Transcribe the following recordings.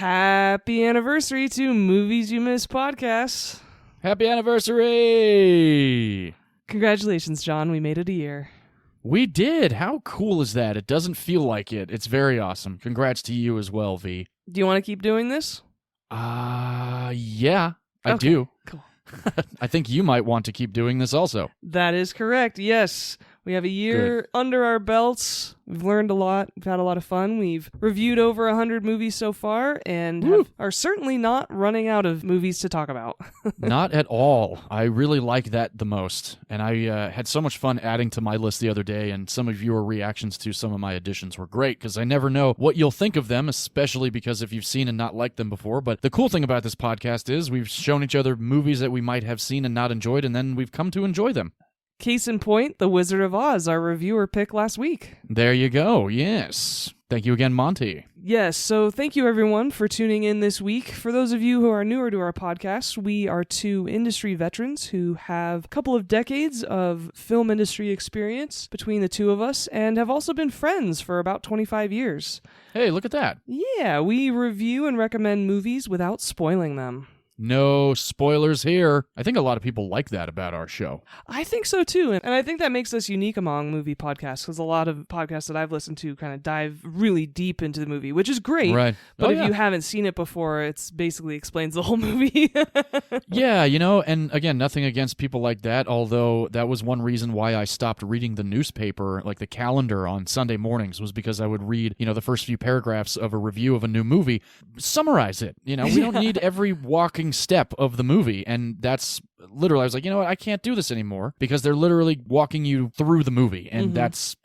Happy anniversary to Movies You Miss podcast. Happy anniversary! Congratulations, John. We made it a year. We did. How cool is that? It doesn't feel like it. It's very awesome. Congrats to you as well, V. Do you want to keep doing this? Yeah, I Okay, do. cool. I think you might want to keep doing this also. That is correct, yes. We have a year under our belts. We've learned a lot. We've had a lot of fun. We've reviewed over 100 movies so far and are certainly not running out of movies to talk about. Not at all. I really like that the most. And I had so much fun adding to my list the other day, and some of your reactions to some of my additions were great, because I never know what you'll think of them, especially because if you've seen and not liked them before. But the cool thing about this podcast is we've shown each other movies that we might have seen and not enjoyed, and then we've come to enjoy them. Case in point, The Wizard of Oz, our reviewer pick last week. There you go, yes. Thank you again, Monty. Yes, so thank you everyone for tuning in this week. For those of you who are newer to our podcast, we are two industry veterans who have a couple of decades of film industry experience between the two of us and have also been friends for about 25 years. Hey, look at that. Yeah, we review and recommend movies without spoiling them. No spoilers here. I think a lot of people like that about our show. I think so too, and I think that makes us unique among movie podcasts, because a lot of podcasts that I've listened to kind of dive really deep into the movie, which is great. Right. But if you haven't seen it before, it's basically explains the whole movie. Yeah, and again, nothing against people like that, although that was one reason why I stopped reading the newspaper, like the calendar on Sunday mornings, was because I would read, the first few paragraphs of a review of a new movie, summarize it. We don't need every walking step of the movie, and that's literally, I was like, you know what, I can't do this anymore, because they're literally walking you through the movie, and that's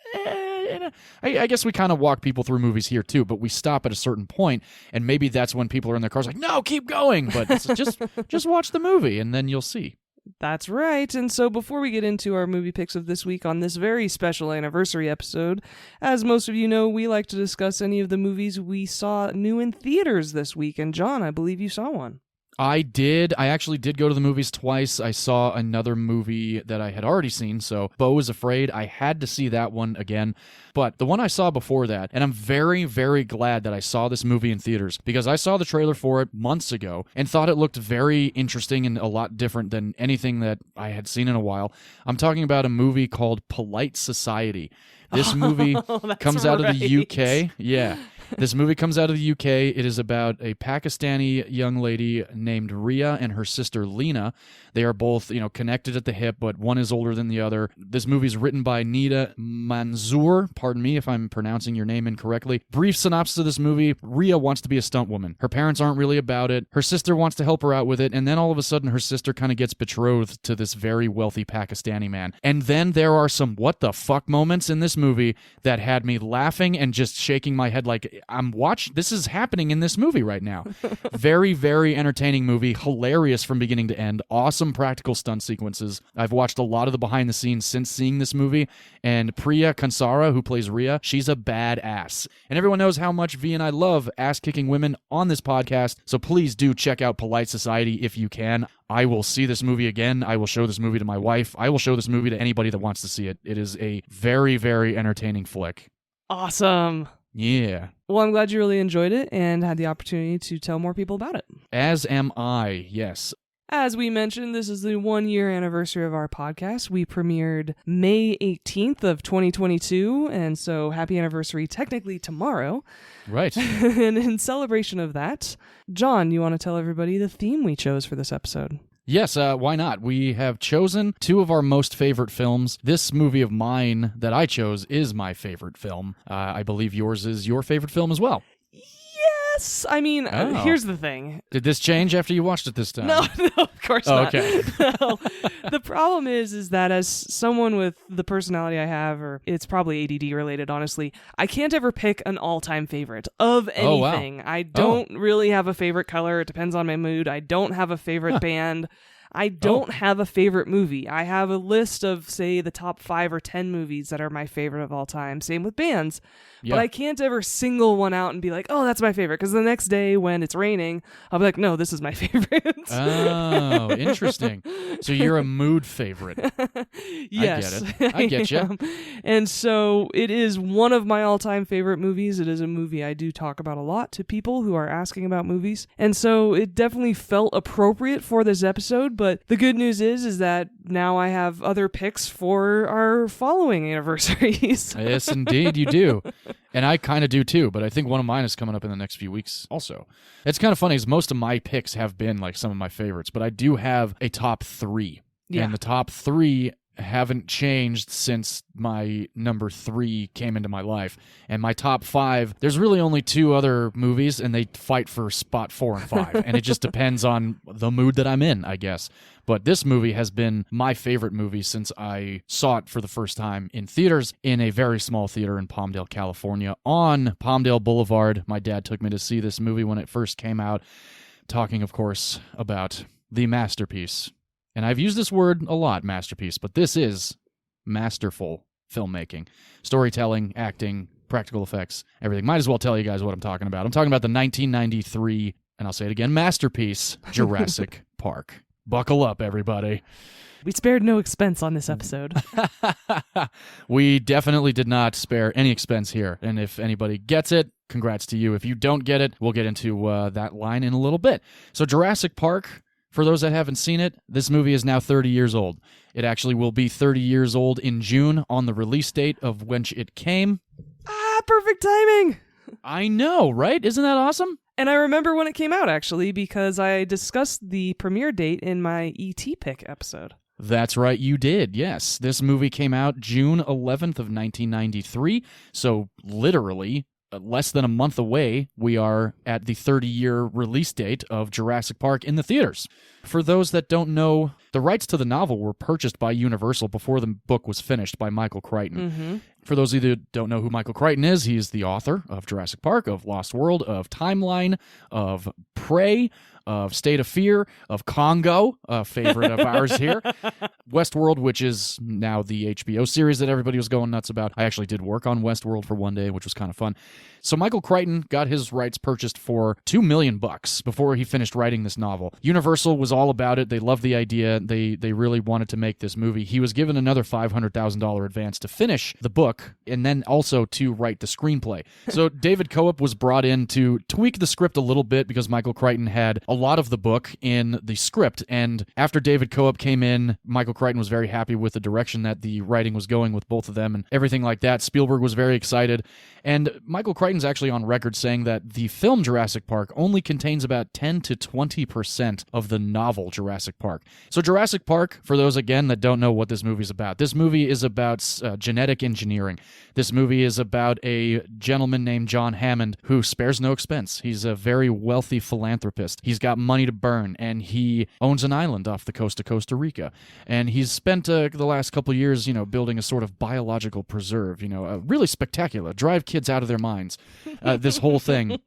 I guess we kind of walk people through movies here too, but we stop at a certain point, and maybe that's when people are in their cars like, no, keep going, but it's just watch the movie and then you'll see. That's right. And so before we get into our movie picks of this week on this very special anniversary episode, as most of you know, we like to discuss any of the movies we saw new in theaters this week, and John, I believe you saw one. I did. I actually did go to the movies twice. I saw another movie that I had already seen, so Beau is Afraid. I had to see that one again. But the one I saw before that, and I'm very, very glad that I saw this movie in theaters, because I saw the trailer for it months ago and thought it looked very interesting and a lot different than anything that I had seen in a while. I'm talking about a movie called Polite Society. This movie comes out of the UK. Yeah. This movie comes out of the UK. It is about a Pakistani young lady named Ria and her sister Lena. They are both, connected at the hip, but one is older than the other. This movie is written by Nida Manzoor. Pardon me if I'm pronouncing your name incorrectly. Brief synopsis of this movie. Ria wants to be a stunt woman. Her parents aren't really about it. Her sister wants to help her out with it, and then all of a sudden her sister kind of gets betrothed to this very wealthy Pakistani man. And then there are some what the fuck moments in this movie that had me laughing and just shaking my head like, this is happening in this movie right now. Very, very entertaining movie. Hilarious from beginning to end. Awesome practical stunt sequences. I've watched a lot of the behind the scenes since seeing this movie, and Priya Kansara, who plays Ria, she's a badass. And everyone knows how much V and I love ass-kicking women on this podcast, so please do check out Polite Society if you can. I will see this movie again. I will show this movie to my wife. I will show this movie to anybody that wants to see it. It is a very, very entertaining flick. Awesome. Yeah. Well, I'm glad you really enjoyed it and had the opportunity to tell more people about it. As am I, yes. As we mentioned, this is the 1-year anniversary of our podcast. We premiered May 18th of 2022, and so happy anniversary technically tomorrow. Right. And in celebration of that, John, you want to tell everybody the theme we chose for this episode? Yes, why not? We have chosen two of our most favorite films. This movie of mine that I chose is my favorite film. I believe yours is your favorite film as well. Yes! I mean, here's the thing. Did this change after you watched it this time? No, of course not. Okay. No. The problem is that as someone with the personality I have, or it's probably ADD related, honestly, I can't ever pick an all-time favorite of anything. Oh, wow. I don't really have a favorite color. It depends on my mood. I don't have a favorite band. I don't have a favorite movie. I have a list of, say, the top 5 or 10 movies that are my favorite of all time. Same with bands. Yeah. But I can't ever single one out and be like, oh, that's my favorite. Because the next day when it's raining, I'll be like, no, this is my favorite. Oh, interesting. So you're a mood favorite. Yes. I get it. I get you. And so it is one of my all-time favorite movies. It is a movie I do talk about a lot to people who are asking about movies. And so it definitely felt appropriate for this episode. But the good news is that now I have other picks for our following anniversaries. Yes, indeed, you do. And I kind of do too, but I think one of mine is coming up in the next few weeks also. It's kind of funny because most of my picks have been like some of my favorites, but I do have a top 3. Yeah. And the top 3 haven't changed since my number 3 came into my life. And my top 5, there's really only 2 other movies, and they fight for spot 4 and 5. And it just depends on the mood that I'm in, I guess. But this movie has been my favorite movie since I saw it for the first time in theaters in a very small theater in Palmdale, California, on Palmdale Boulevard. My dad took me to see this movie when it first came out, talking, of course, about the masterpiece. And I've used this word a lot, masterpiece, but this is masterful filmmaking. Storytelling, acting, practical effects, everything. Might as well tell you guys what I'm talking about. I'm talking about the 1993, and I'll say it again, masterpiece, Jurassic Park. Buckle up, everybody. We spared no expense on this episode. We definitely did not spare any expense here. And if anybody gets it, congrats to you. If you don't get it, we'll get into that line in a little bit. So Jurassic Park, for those that haven't seen it, this movie is now 30 years old. It actually will be 30 years old in June on the release date of when it came. Perfect timing. I know, right? Isn't that awesome? And I remember when it came out, actually, because I discussed the premiere date in my E.T. pick episode. That's right, you did, yes. This movie came out June 11th of 1993, so literally less than a month away, we are at the 30-year release date of Jurassic Park in the theaters. For those that don't know, the rights to the novel were purchased by Universal before the book was finished by Michael Crichton. Mm-hmm. For those of you that don't know who Michael Crichton is, he's the author of Jurassic Park, of Lost World, of Timeline, of Prey, of State of Fear, of Congo, a favorite of ours here, Westworld, which is now the HBO series that everybody was going nuts about. I actually did work on Westworld for one day, which was kind of fun. So Michael Crichton got his rights purchased for $2 million before he finished writing this novel. Universal was all about it. They loved the idea. They really wanted to make this movie. He was given another $500,000 advance to finish the book and then also to write the screenplay. So David Coop was brought in to tweak the script a little bit because Michael Crichton had a lot of the book in the script. And after David Coop came in, Michael Crichton was very happy with the direction that the writing was going with both of them and everything like that. Spielberg was very excited. And Michael Crichton's actually on record saying that the film Jurassic Park only contains about 10 to 20% of the novel Jurassic Park. So Jurassic Park, for those, again, that don't know what this movie is about, this movie is about genetic engineering. This movie is about a gentleman named John Hammond who spares no expense. He's a very wealthy philanthropist. He's got money to burn, and he owns an island off the coast of Costa Rica. And he's spent the last couple of years, building a sort of biological preserve, really spectacular. Drive kids out of their minds. This whole thing.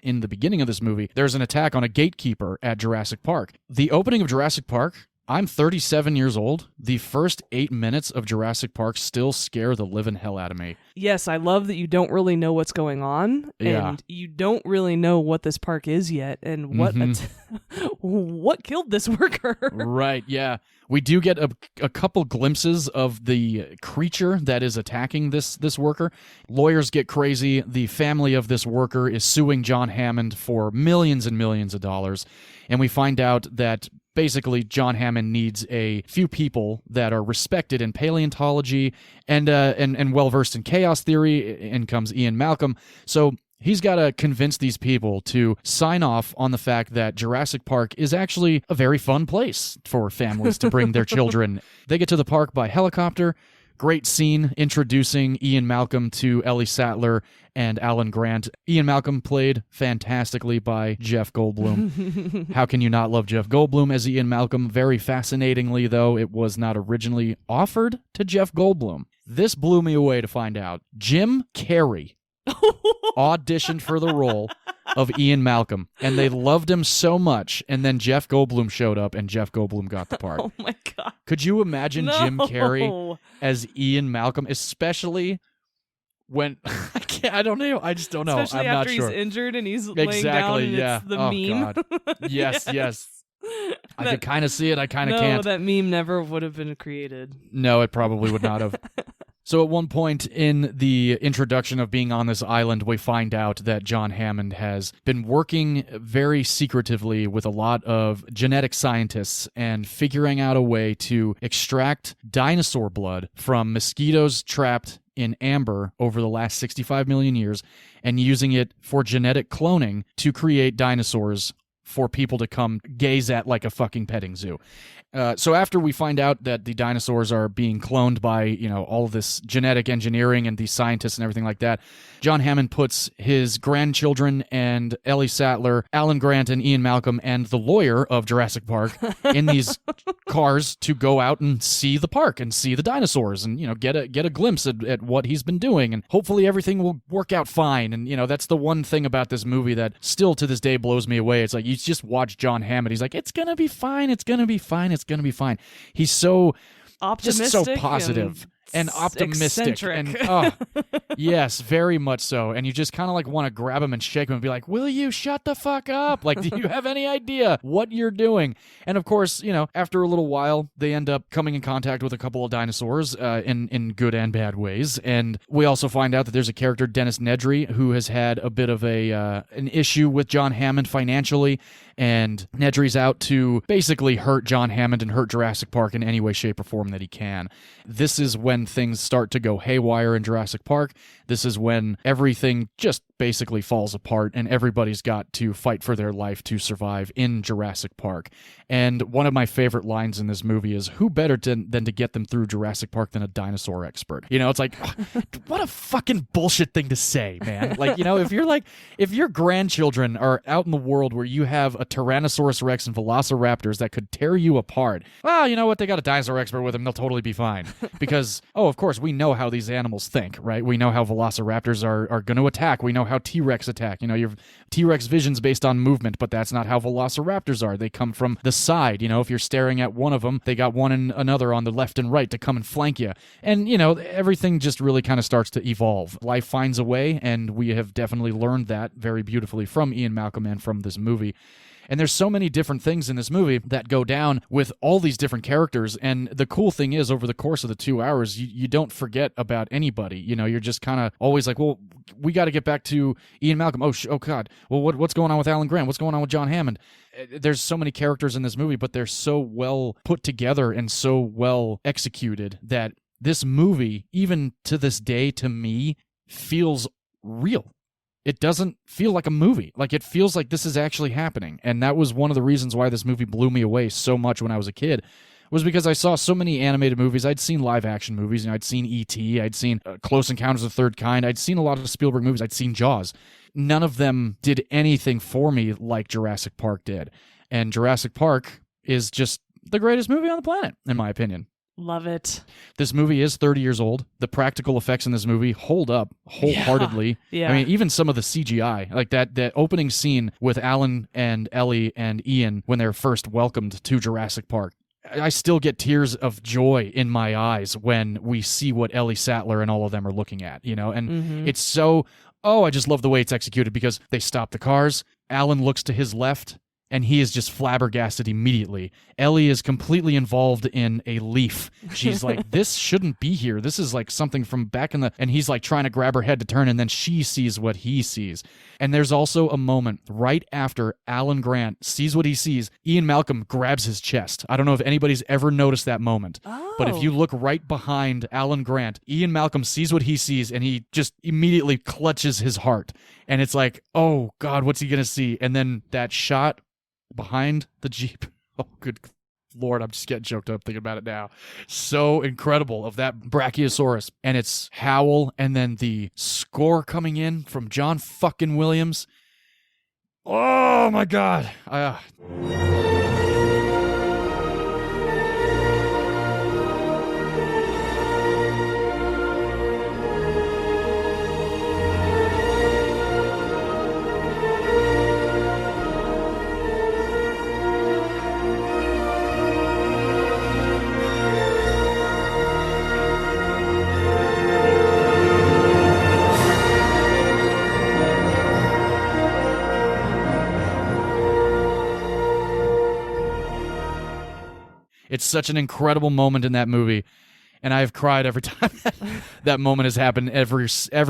In the beginning of this movie, there's an attack on a gatekeeper at Jurassic Park. The opening of Jurassic Park, I'm 37 years old. The first 8 minutes of Jurassic Park still scare the living hell out of me. Yes, I love that you don't really know what's going on, and you don't really know what this park is yet, and what killed this worker. Right, yeah. We do get a couple glimpses of the creature that is attacking this worker. Lawyers get crazy. The family of this worker is suing John Hammond for millions and millions of dollars, and we find out that basically John Hammond needs a few people that are respected in paleontology and well-versed in chaos theory. In comes Ian Malcolm. So he's got to convince these people to sign off on the fact that Jurassic Park is actually a very fun place for families to bring their children. They get to the park by helicopter. Great scene introducing Ian Malcolm to Ellie Sattler and Alan Grant. Ian Malcolm played fantastically by Jeff Goldblum. How can you not love Jeff Goldblum as Ian Malcolm? Very fascinatingly, though, it was not originally offered to Jeff Goldblum. This blew me away to find out. Jim Carrey auditioned for the role of Ian Malcolm, and they loved him so much, and then Jeff Goldblum showed up, and Jeff Goldblum got the part. Oh my God. Could you imagine Jim Carrey as Ian Malcolm, especially when I don't know. I just don't know. Especially I'm after not sure. he's injured and he's laying down and yeah. it's the oh, meme. God. Yes. I could kind of see it. I kind of can't. No, that meme never would have been created. No, it probably would not have. So at one point in the introduction of being on this island, we find out that John Hammond has been working very secretively with a lot of genetic scientists and figuring out a way to extract dinosaur blood from mosquitoes trapped in amber over the last 65 million years and using it for genetic cloning to create dinosaurs for people to come gaze at like a fucking petting zoo. So after we find out that the dinosaurs are being cloned by, all of this genetic engineering and these scientists and everything like that, John Hammond puts his grandchildren and Ellie Sattler, Alan Grant and Ian Malcolm, and the lawyer of Jurassic Park in these cars to go out and see the park and see the dinosaurs and, get a glimpse at what he's been doing. And hopefully everything will work out fine. And, that's the one thing about this movie that still to this day blows me away. It's like, you just watch John Hammond. He's like, it's going to be fine. It's going to be fine. It's going to be fine. He's so optimistic, just so positive and optimistic, eccentric. and yes, very much so. And you just kind of like want to grab him and shake him and be like, "Will you shut the fuck up? Like, do you have any idea what you're doing?" And of course, after a little while, they end up coming in contact with a couple of dinosaurs in good and bad ways. And we also find out that there's a character, Dennis Nedry, who has had a bit of an issue with John Hammond financially. And Nedry's out to basically hurt John Hammond and hurt Jurassic Park in any way, shape, or form that he can. This is when things start to go haywire in Jurassic Park. This is when everything just basically falls apart and everybody's got to fight for their life to survive in Jurassic Park. And one of my favorite lines in this movie is, who better than to get them through Jurassic Park than a dinosaur expert? It's like, what a fucking bullshit thing to say, man. Like, if your grandchildren are out in the world where you have a Tyrannosaurus Rex and Velociraptors that could tear you apart, well, you know what? They got a dinosaur expert with them. They'll totally be fine. Because, of course, we know how these animals think, right? We know how Velociraptors are going to attack. We know how T-Rex attack. Your T-Rex vision's based on movement, but that's not how Velociraptors are. They come from the side. If you're staring at one of them, they got one and another on the left and right to come and flank you. And, everything just really kind of starts to evolve. Life finds a way, and we have definitely learned that very beautifully from Ian Malcolm and from this movie. And there's so many different things in this movie that go down with all these different characters. And the cool thing is, over the course of the 2 hours, you don't forget about anybody. You're just kind of always like, well, we got to get back to Ian Malcolm. Oh God. Well, what's going on with Alan Grant? What's going on with John Hammond? There's so many characters in this movie, but they're so well put together and so well executed that this movie, even to this day, to me, feels real. It doesn't feel like a movie. Like, it feels like this is actually happening. And that was one of the reasons why this movie blew me away so much when I was a kid, was because I saw so many animated movies. I'd seen live action movies. I'd seen E.T., I'd seen Close Encounters of the Third Kind. I'd seen a lot of Spielberg movies. I'd seen Jaws. None of them did anything for me like Jurassic Park did. And Jurassic Park is just the greatest movie on the planet, in my opinion. Love it. This movie is 30 years old. The practical effects in this movie hold up wholeheartedly. Yeah. I mean, even some of the CGI, like that opening scene with Alan and Ellie and Ian when they're first welcomed to Jurassic Park. I still get tears of joy in my eyes when we see what Ellie Sattler and all of them are looking at, and it's so, I just love the way it's executed because they stop the cars. Alan looks to his left and he is just flabbergasted immediately. Ellie is completely involved in a leaf. She's like, this shouldn't be here. This is like something from back in the... And he's like trying to grab her head to turn, and then she sees what he sees. And there's also a moment right after Alan Grant sees what he sees, Ian Malcolm grabs his chest. I don't know if anybody's ever noticed that moment. But if you look right behind Alan Grant, Ian Malcolm sees what he sees, and he just immediately clutches his heart. And it's like, oh, God, what's he going to see? And then that shot behind the Jeep. Oh, good Lord, I'm just getting choked up thinking about it now. So incredible of that Brachiosaurus. And it's Howl, and then the score coming in from John fucking Williams. Oh, my God. It's such an incredible moment in that movie. And I have cried every time that moment has happened, every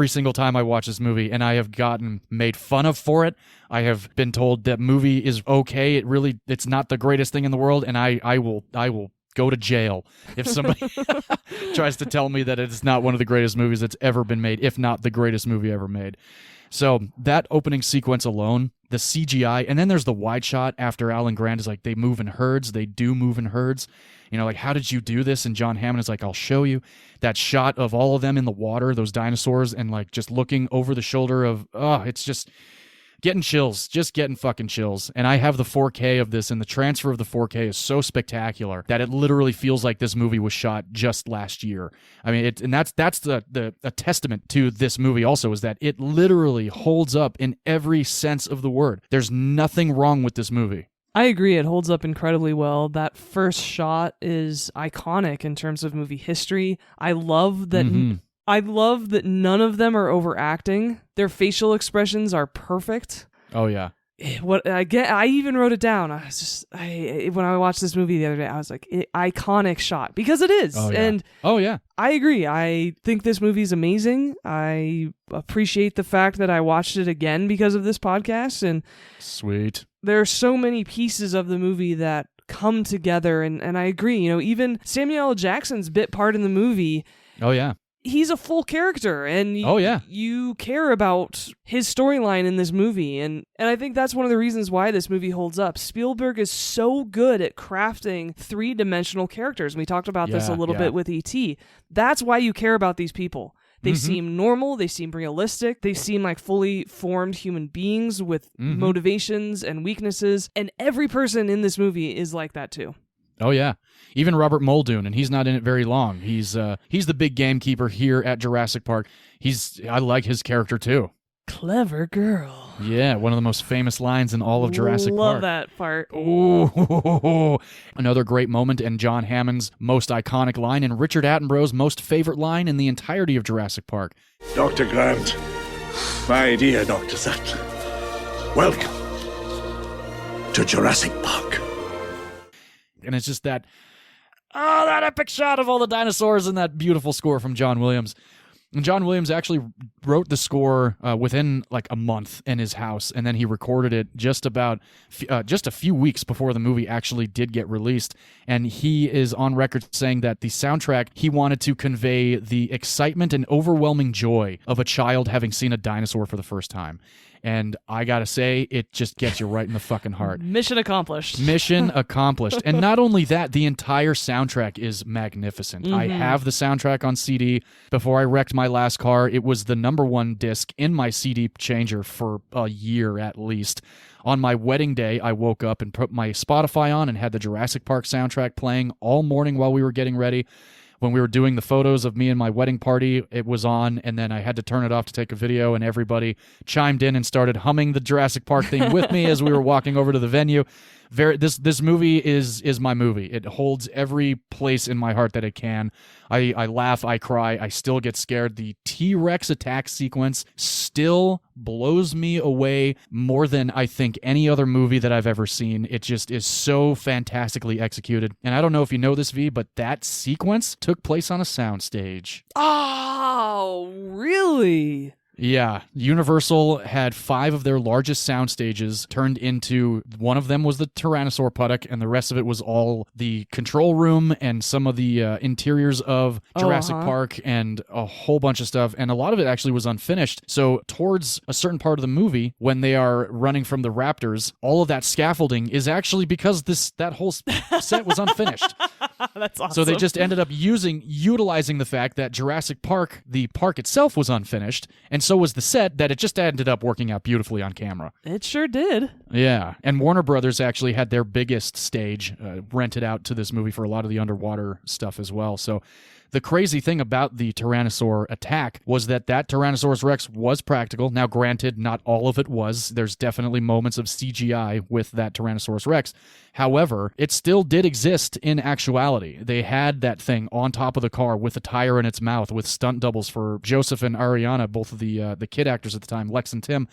single time I watch this movie, and I have gotten made fun of for it. I have been told that movie is okay. It's not the greatest thing in the world, and I will go to jail if somebody tries to tell me that it's not one of the greatest movies that's ever been made, if not the greatest movie ever made. So that opening sequence alone, the CGI, and then there's the wide shot after Alan Grant is like, they move in herds. They do move in herds. You know, like, how did you do this? And John Hammond is like, I'll show you. That shot of all of them in the water, those dinosaurs, and like just looking over the shoulder of, it's just getting chills, just getting fucking chills. And I have the 4K of this, and the transfer of the 4K is so spectacular that it literally feels like this movie was shot just last year. I mean, and that's a testament to this movie also, is that it literally holds up in every sense of the word. There's nothing wrong with this movie. I agree. It holds up incredibly well. That first shot is iconic in terms of movie history. I love that. I love that none of them are overacting. Their facial expressions are perfect. Oh yeah. What I even wrote it down. I was just, when I watched this movie the other day, I was like, iconic shot, because it is. Oh yeah. And I agree. I think this movie is amazing. I appreciate the fact that I watched it again because of this podcast. And sweet. There are so many pieces of the movie that come together, and I agree. You know, even Samuel L. Jackson's bit part in the movie. Oh yeah. He's a full character, and you care about his storyline in this movie, and I think that's one of the reasons why this movie holds up. Spielberg is so good at crafting three-dimensional characters, and we talked about this a little bit with E.T. That's why you care about these people. They seem normal, they seem realistic, they seem like fully formed human beings with motivations and weaknesses, and every person in this movie is like that too. Oh yeah. Even Robert Muldoon, and he's not in it very long. He's the big gamekeeper here at Jurassic Park. I like his character too. Clever girl. Yeah, one of the most famous lines in all of Jurassic Park. Love that part. Ooh. Another great moment, and John Hammond's most iconic line, and Richard Attenborough's most favorite line in the entirety of Jurassic Park. Dr. Grant, my dear Dr. Sattler, welcome to Jurassic Park. And it's just that epic shot of all the dinosaurs and that beautiful score from John Williams. And John Williams actually wrote the score within like a month in his house, and then he recorded it just a few weeks before the movie actually did get released. And he is on record saying that the soundtrack, he wanted to convey the excitement and overwhelming joy of a child having seen a dinosaur for the first time. And I gotta say, it just gets you right in the fucking heart. Mission accomplished. Mission accomplished. And not only that, the entire soundtrack is magnificent. I have the soundtrack on CD. Before I wrecked my last car, it was the #1 disc in my CD changer for a year at least. On my wedding day, I woke up and put my Spotify on and had the Jurassic Park soundtrack playing all morning while we were getting ready. When we were doing the photos of me and my wedding party, it was on, and then I had to turn it off to take a video, and everybody chimed in and started humming the Jurassic Park theme with me as we were walking over to the venue. This movie is my movie. It holds every place in my heart that it can. I laugh, I cry, I still get scared. The T-Rex attack sequence still blows me away more than I think any other movie that I've ever seen. It just is so fantastically executed. And I don't know if you know this, V, but that sequence took place on a soundstage. Oh, really? Yeah, Universal had 5 of their largest sound stages turned into, one of them was the Tyrannosaur puttock, and the rest of it was all the control room and some of the interiors of Jurassic Park and a whole bunch of stuff, and a lot of it actually was unfinished. So towards a certain part of the movie, when they are running from the raptors, all of that scaffolding is actually because that whole set was unfinished. That's awesome. So they just ended up utilizing the fact that Jurassic Park, the park itself, was unfinished, and so was the set, that it just ended up working out beautifully on camera. It sure did. Yeah, and Warner Brothers actually had their biggest stage rented out to this movie for a lot of the underwater stuff as well. So the crazy thing about the Tyrannosaur attack was that Tyrannosaurus Rex was practical. Now, granted, not all of it was. There's definitely moments of CGI with that Tyrannosaurus Rex. However, it still did exist in actuality. They had that thing on top of the car with a tire in its mouth with stunt doubles for Joseph and Ariana, both of the kid actors at the time, Lex and Tim.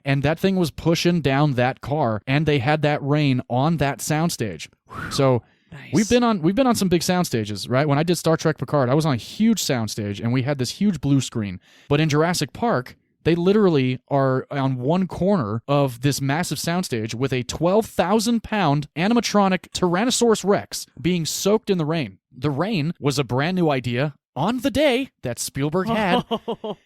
And that thing was pushing down that car, and they had that rain on that soundstage. So Nice. We've been on some big sound stages, right? When I did Star Trek Picard, I was on a huge sound stage, and we had this huge blue screen. But in Jurassic Park, they literally are on one corner of this massive soundstage with a 12,000-pound animatronic Tyrannosaurus Rex being soaked in the rain. The rain was a brand new idea on the day that Spielberg had.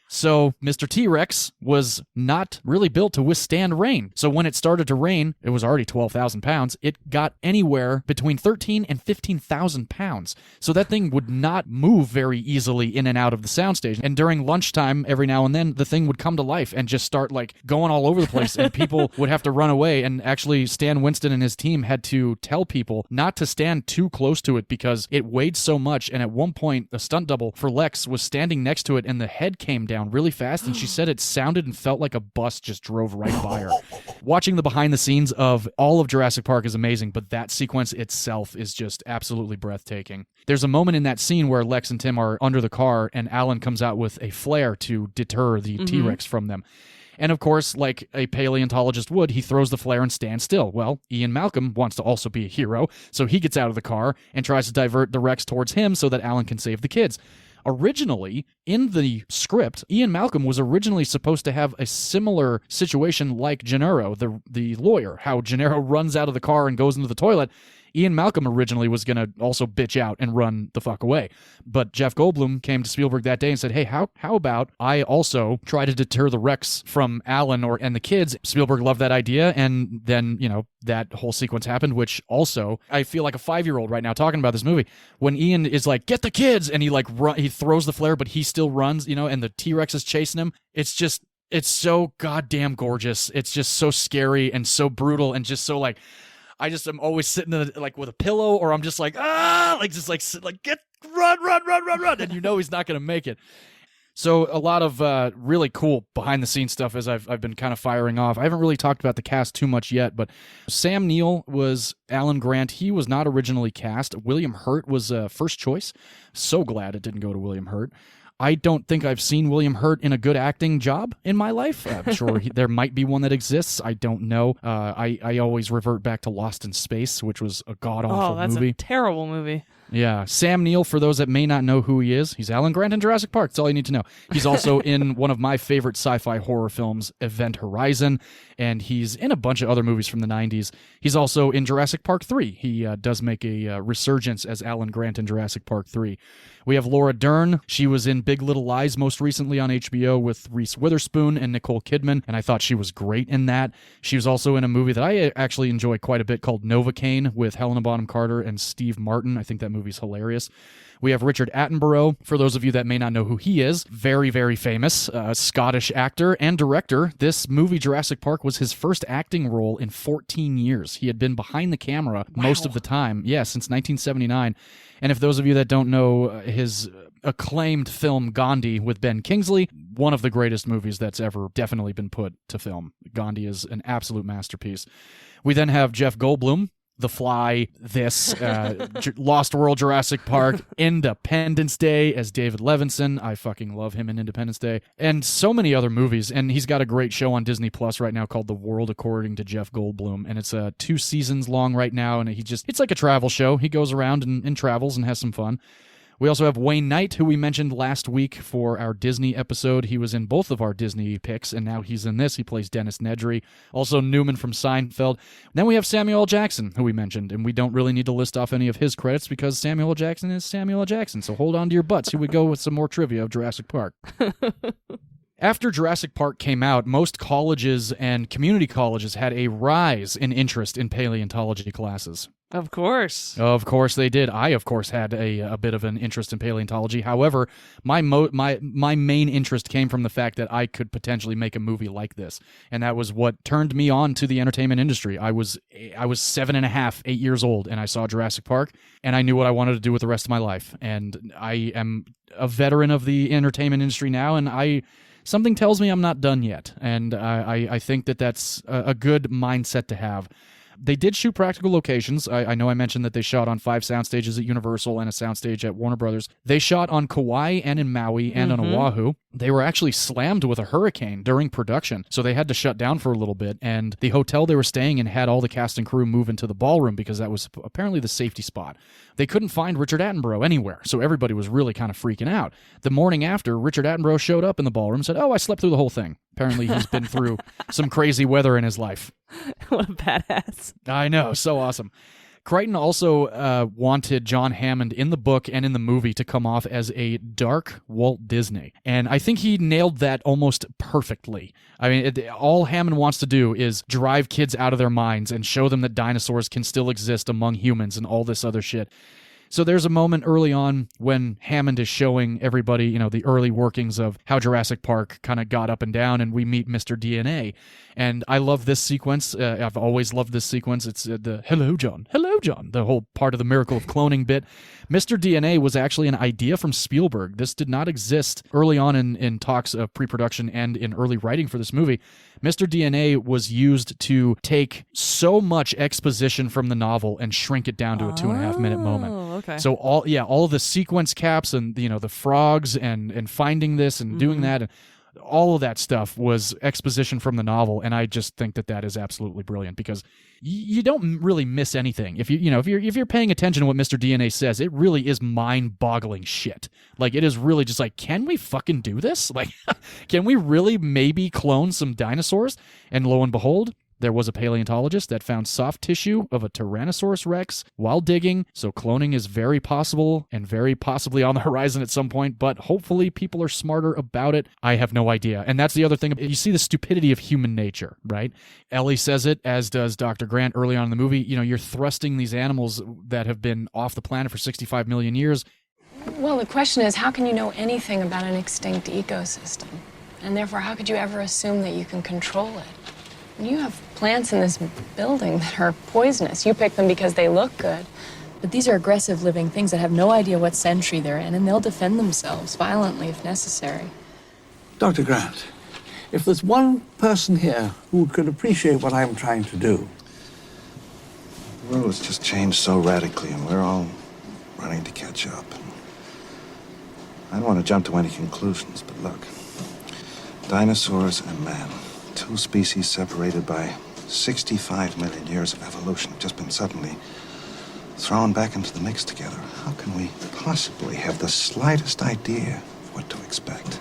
So Mr. T-Rex was not really built to withstand rain. So when it started to rain, it was already 12,000 pounds. It got anywhere between 13 and 15,000 pounds. So that thing would not move very easily in and out of the soundstage. And during lunchtime, every now and then, the thing would come to life and just start like going all over the place, and people would have to run away. And actually, Stan Winston and his team had to tell people not to stand too close to it because it weighed so much. And at one point, a stunt double for Lex was standing next to it, and the head came down really fast, and she said it sounded and felt like a bus just drove right by her. Watching the behind the scenes of all of Jurassic Park is amazing, but that sequence itself is just absolutely breathtaking. There's a moment in that scene where Lex and Tim are under the car, and Alan comes out with a flare to deter the T-Rex from them. And of course, like a paleontologist would, he throws the flare and stands still. Well, Ian Malcolm wants to also be a hero, so he gets out of the car and tries to divert the Rex towards him so that Alan can save the kids. Originally, in the script, Ian Malcolm was originally supposed to have a similar situation like Gennaro, the lawyer, how Gennaro runs out of the car and goes into the toilet. Ian Malcolm originally was going to also bitch out and run the fuck away. But Jeff Goldblum came to Spielberg that day and said, hey, how about I also try to deter the Rex from Alan and the kids? Spielberg loved that idea, and then, that whole sequence happened, which also, I feel like a 5-year-old right now talking about this movie. When Ian is like, get the kids, and he throws the flare, but he still runs, and the T-Rex is chasing him. It's so goddamn gorgeous. It's just so scary and so brutal and just so like, I just am always sitting with a pillow, or I'm just like, run, and he's not going to make it. So a lot of really cool behind-the-scenes stuff as I've been kind of firing off. I haven't really talked about the cast too much yet, but Sam Neill was Alan Grant. He was not originally cast. William Hurt was first choice. So glad it didn't go to William Hurt. I don't think I've seen William Hurt in a good acting job in my life. I'm sure there might be one that exists. I don't know. I always revert back to Lost in Space, which was a god-awful movie. Oh, that's a terrible movie. Yeah. Sam Neill, for those that may not know who he is, he's Alan Grant in Jurassic Park. That's all you need to know. He's also in one of my favorite sci-fi horror films, Event Horizon, and he's in a bunch of other movies from the 90s. He's also in Jurassic Park 3. He does make a resurgence as Alan Grant in Jurassic Park 3. We have Laura Dern. She was in Big Little Lies most recently on HBO with Reese Witherspoon and Nicole Kidman, and I thought she was great in that. She was also in a movie that I actually enjoy quite a bit called Novocaine with Helena Bonham Carter and Steve Martin. I think that movie's hilarious. We have Richard Attenborough. For those of you that may not know who he is, very, very famous Scottish actor and director. This movie, Jurassic Park, was his first acting role in 14 years. He had been behind the camera most of the time, since 1979. And if those of you that don't know his acclaimed film Gandhi with Ben Kingsley, one of the greatest movies that's ever definitely been put to film. Gandhi is an absolute masterpiece. We then have Jeff Goldblum, The Fly, Lost World, Jurassic Park, Independence Day as David Levinson. I fucking love him in Independence Day. And so many other movies. And he's got a great show on Disney Plus right now called The World According to Jeff Goldblum. And it's 2 seasons long right now. And it's like a travel show. He goes around and travels and has some fun. We also have Wayne Knight, who we mentioned last week for our Disney episode. He was in both of our Disney picks, and now he's in this. He plays Dennis Nedry. Also Newman from Seinfeld. Then we have Samuel L. Jackson, who we mentioned, and we don't really need to list off any of his credits because Samuel L. Jackson is Samuel L. Jackson. So hold on to your butts. Here we go with some more trivia of Jurassic Park. After Jurassic Park came out, most colleges and community colleges had a rise in interest in paleontology classes. Of course. Of course they did. I, of course, had a bit of an interest in paleontology. However, my main interest came from the fact that I could potentially make a movie like this. And that was what turned me on to the entertainment industry. I was 7.5, 8 years old, and I saw Jurassic Park, and I knew what I wanted to do with the rest of my life. And I am a veteran of the entertainment industry now, and something tells me I'm not done yet. And I think that that's a good mindset to have. They did shoot practical locations. I know I mentioned that they shot on 5 sound stages at Universal and a soundstage at Warner Brothers. They shot on Kauai and in Maui and on Oahu. They were actually slammed with a hurricane during production, so they had to shut down for a little bit, and the hotel they were staying in had all the cast and crew move into the ballroom because that was apparently the safety spot. They couldn't find Richard Attenborough anywhere, so everybody was really kind of freaking out. The morning after, Richard Attenborough showed up in the ballroom and said, "Oh, I slept through the whole thing." Apparently he's been through some crazy weather in his life. What a badass. I know, so awesome. Crichton also wanted John Hammond in the book and in the movie to come off as a dark Walt Disney. And I think he nailed that almost perfectly. I mean, all Hammond wants to do is drive kids out of their minds and show them that dinosaurs can still exist among humans and all this other shit. So there's a moment early on when Hammond is showing everybody, the early workings of how Jurassic Park kind of got up and down, and we meet Mr. DNA. And I love this sequence. I've always loved this sequence. It's the hello, John, the whole part of the miracle of cloning bit. Mr. DNA was actually an idea from Spielberg. This did not exist early on in talks of pre-production and in early writing for this movie. Mr. DNA was used to take so much exposition from the novel and shrink it down to a 2.5-minute moment. Okay. So all of the sequence caps and the frogs and finding this and doing that and all of that stuff was exposition from the novel, and I just think that is absolutely brilliant because you don't really miss anything if you're paying attention to what Mr. DNA says. It really is mind-boggling shit. Like, it is really just like, can we fucking do this? Like, can we really maybe clone some dinosaurs? And lo and behold, there was a paleontologist that found soft tissue of a Tyrannosaurus Rex while digging, so cloning is very possible and very possibly on the horizon at some point, but hopefully people are smarter about it. I have no idea. And that's the other thing. You see the stupidity of human nature, right? Ellie says it, as does Dr. Grant early on in the movie. You're thrusting these animals that have been off the planet for 65 million years. Well, the question is, how can you know anything about an extinct ecosystem? And therefore, how could you ever assume that you can control it? You have plants in this building that are poisonous. You pick them because they look good. But these are aggressive living things that have no idea what century they're in, and they'll defend themselves violently if necessary. Dr. Grant, if there's one person here who could appreciate what I'm trying to do. The world has just changed so radically, and we're all running to catch up. I don't want to jump to any conclusions, but look. Dinosaurs and man. 2 species separated by 65 million years of evolution have just been suddenly thrown back into the mix together. How can we possibly have the slightest idea of what to expect?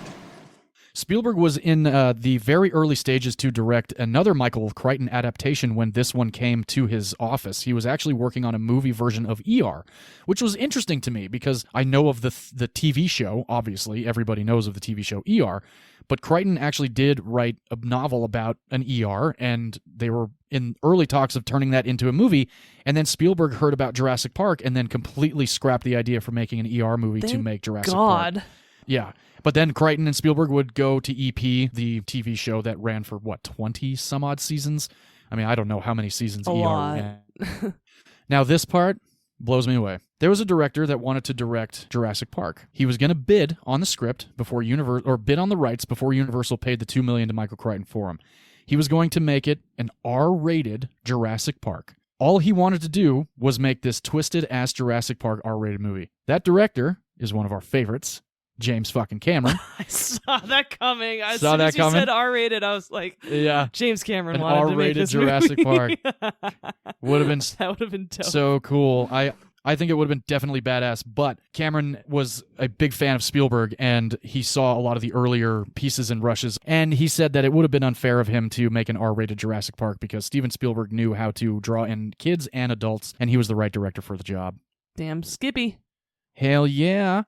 Spielberg was in the very early stages to direct another Michael Crichton adaptation when this one came to his office. He was actually working on a movie version of ER, which was interesting to me because I know of the TV show. Obviously, everybody knows of the TV show ER. But Crichton actually did write a novel about an ER, and they were in early talks of turning that into a movie, and then Spielberg heard about Jurassic Park and then completely scrapped the idea for making an ER movie to make Jurassic Park. Yeah. But then Crichton and Spielberg would go to EP, the TV show that ran for, 20-some-odd seasons? I mean, I don't know how many seasons ER ran. Now, this part blows me away. There was a director that wanted to direct Jurassic Park. He was going to bid on the script before bid on the rights before Universal paid the $2 million to Michael Crichton for him. He was going to make it an R-rated Jurassic Park. All he wanted to do was make this twisted-ass Jurassic Park R-rated movie. That director is one of our favorites, James fucking Cameron. I saw that coming. As soon as you said R-rated, I was like, yeah, James Cameron an wanted to make R-rated this Jurassic movie. Park. Would have been That would have been dope. so cool. I think it would have been definitely badass, but Cameron was a big fan of Spielberg, and he saw a lot of the earlier pieces and rushes, and he said that it would have been unfair of him to make an R-rated Jurassic Park because Steven Spielberg knew how to draw in kids and adults, and he was the right director for the job. Damn Skippy. Hell yeah.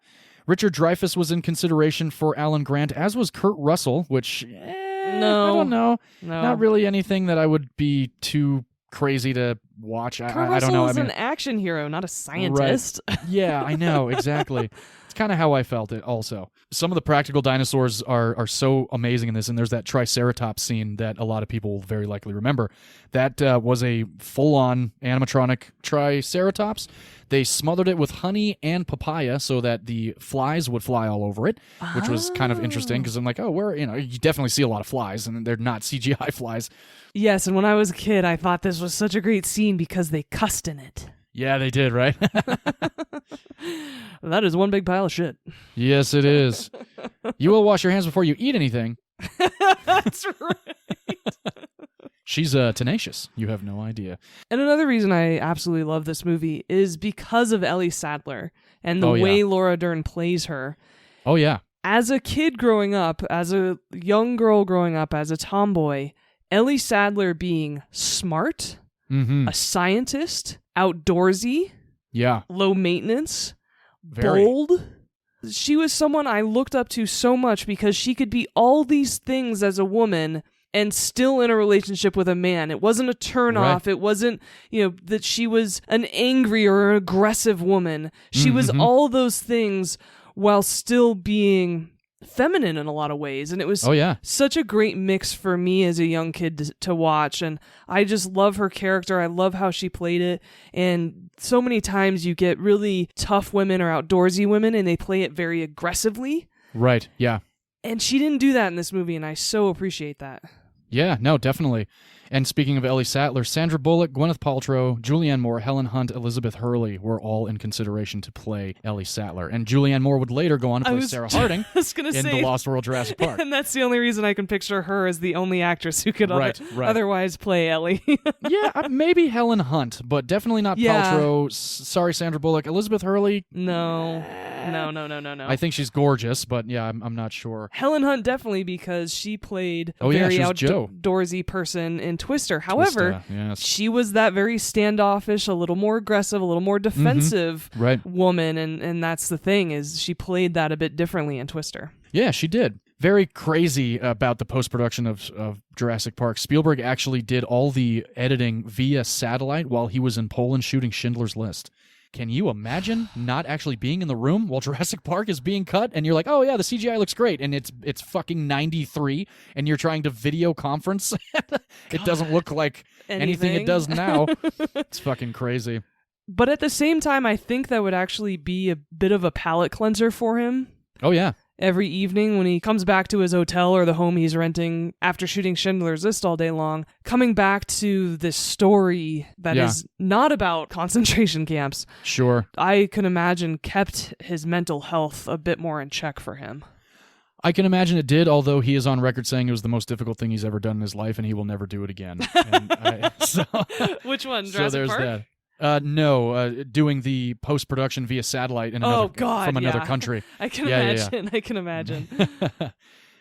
Richard Dreyfuss was in consideration for Alan Grant, as was Kurt Russell, which, No. I don't know. No. Not really anything that I would be too crazy to watch. Kurt I don't know. Russell is an action hero, not a scientist. Right. Yeah, I know, exactly. It's kind of how I felt it also. Some of the practical dinosaurs are so amazing in this, and there's that Triceratops scene that a lot of people will very likely remember. That was a full-on animatronic Triceratops. They smothered it with honey and papaya so that the flies would fly all over it, which was kind of interesting because I'm like, oh, you definitely see a lot of flies, and they're not CGI flies. Yes, and when I was a kid, I thought this was such a great scene because they cussed in it. Yeah, they did, right? That is one big pile of shit. Yes, it is. You will wash your hands before you eat anything. That's right. She's tenacious. You have no idea. And another reason I absolutely love this movie is because of Ellie Sattler and the Oh, yeah. way Laura Dern plays her. Oh, yeah. As a kid growing up, as a young girl growing up, as a tomboy, Ellie Sattler being smart, a scientist, outdoorsy, Yeah. low maintenance, Very. bold. She was someone I looked up to so much because she could be all these things as a woman and still in a relationship with a man. It wasn't a turnoff. Right. It wasn't, that she was an angry or an aggressive woman. She was all those things while still being feminine in a lot of ways. And it was such a great mix for me as a young kid to watch. And I just love her character. I love how she played it. And so many times you get really tough women or outdoorsy women and they play it very aggressively. Right, yeah. And she didn't do that in this movie, and I so appreciate that. Yeah, no, definitely. And speaking of Ellie Sattler, Sandra Bullock, Gwyneth Paltrow, Julianne Moore, Helen Hunt, Elizabeth Hurley were all in consideration to play Ellie Sattler. And Julianne Moore would later go on to play Sarah Harding in The Lost World Jurassic Park. And that's the only reason I can picture her as the only actress who could otherwise play Ellie. Yeah, maybe Helen Hunt, but definitely not Paltrow. Sorry, Sandra Bullock. Elizabeth Hurley? No. I think she's gorgeous, but yeah, I'm not sure. Helen Hunt definitely, because she played a very outdoorsy person in Twister. However, she was that very standoffish, a little more aggressive, a little more defensive woman, and that's the thing, is she played that a bit differently in Twister. Yeah, she did. Very crazy about the post-production of Jurassic Park. Spielberg actually did all the editing via satellite while he was in Poland shooting Schindler's List. Can you imagine not actually being in the room while Jurassic Park is being cut, and you're like, oh yeah, the CGI looks great, and it's fucking 93, and you're trying to video conference? It doesn't look like anything it does now. It's fucking crazy. But at the same time, I think that would actually be a bit of a palate cleanser for him. Oh yeah. Every evening when he comes back to his hotel or the home he's renting after shooting Schindler's List all day long, coming back to this story that is not about concentration camps. Sure. I can imagine kept his mental health a bit more in check for him. I can imagine it did, although he is on record saying it was the most difficult thing he's ever done in his life and he will never do it again. Which one? Jurassic so there's Park? That. No, doing the post-production via satellite in from another country. I can imagine. Yeah. I can imagine.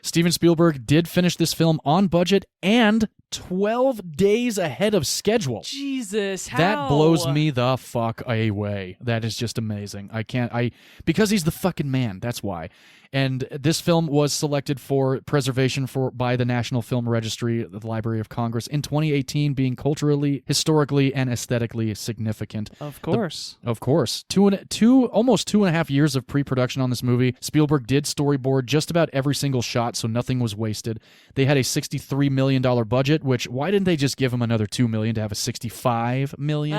Steven Spielberg did finish this film on budget and 12 days ahead of schedule. Jesus, how? That blows me the fuck away. That is just amazing. Because he's the fucking man, that's why. And this film was selected for preservation by the National Film Registry, the Library of Congress, in 2018, being culturally, historically, and aesthetically significant. Of course. Of course. Almost 2.5 years of pre-production on this movie. Spielberg did storyboard just about every single shot, so nothing was wasted. They had a $63 million budget, which, why didn't they just give him another $2 million to have a $65 million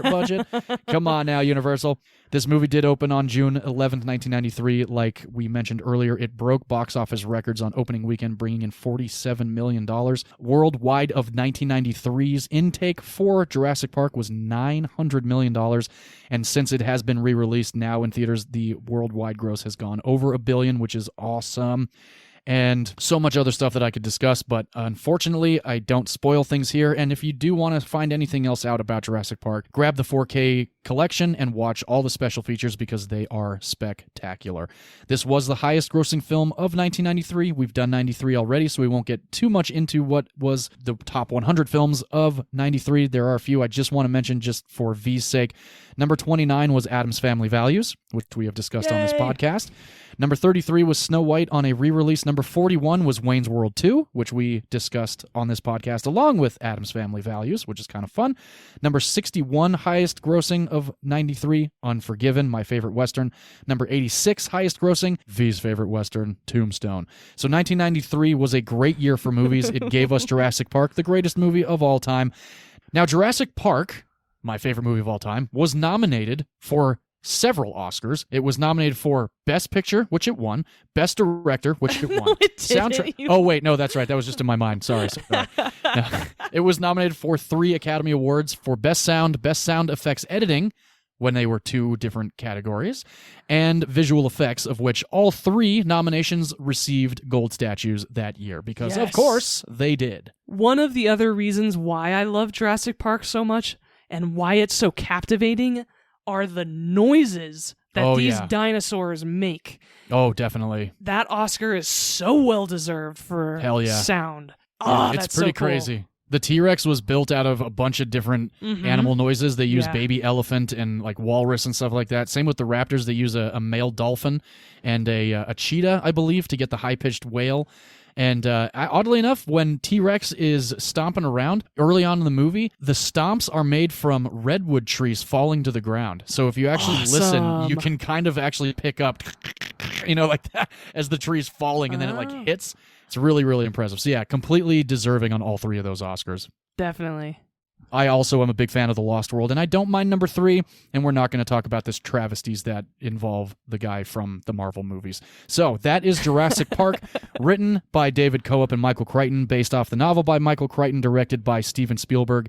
budget? Come on now, Universal. This movie did open on June 11th, 1993. Like we mentioned earlier, it broke box office records on opening weekend, bringing in $47 million. Worldwide of 1993's intake for Jurassic Park was $900 million. And since it has been re-released now in theaters, the worldwide gross has gone over $1 billion, which is awesome. And so much other stuff that I could discuss, but unfortunately, I don't spoil things here. And if you do want to find anything else out about Jurassic Park, grab the 4K collection and watch all the special features because they are spectacular. This was the highest grossing film of 1993. We've done 93 already, so we won't get too much into what was the top 100 films of 93. There are a few I just want to mention just for V's sake. Number 29 was Addams Family Values, which we have discussed on this podcast. Number 33 was Snow White on a re-release. Number 41 was Wayne's World 2, which we discussed on this podcast, along with Addams Family Values, which is kind of fun. Number 61, highest grossing of 93, Unforgiven, my favorite Western. Number 86, highest grossing, V's favorite Western, Tombstone. So 1993 was a great year for movies. It gave us Jurassic Park, the greatest movie of all time. Now, Jurassic Park, my favorite movie of all time, was nominated for several Oscars. It was nominated for Best Picture, which it won, Best Director, which it won. No, it didn't. Oh, wait, no, that's right. That was just in my mind. Sorry. No. It was nominated for 3 Academy Awards for Best Sound Effects Editing, when they were 2 different categories, and visual effects, of which all 3 nominations received gold statues that year, because, of course, they did. One of the other reasons why I love Jurassic Park so much and why it's so captivating are the noises that these dinosaurs make. Oh, definitely. That Oscar is so well-deserved for sound. Oh, it's that's pretty so cool. crazy. The T-Rex was built out of a bunch of different animal noises. They use baby elephant and like walrus and stuff like that. Same with the raptors. They use a male dolphin and a cheetah, I believe, to get the high-pitched wail. And oddly enough, when T-Rex is stomping around early on in the movie, the stomps are made from redwood trees falling to the ground. So if you actually listen, you can kind of actually pick up, like that as the tree's falling, and then it like hits. It's really, really impressive. So yeah, completely deserving on all 3 of those Oscars. Definitely. I also am a big fan of The Lost World, and I don't mind number 3, and we're not going to talk about this travesties that involve the guy from the Marvel movies. So that is Jurassic Park, written by David Coop and Michael Crichton, based off the novel by Michael Crichton, directed by Steven Spielberg.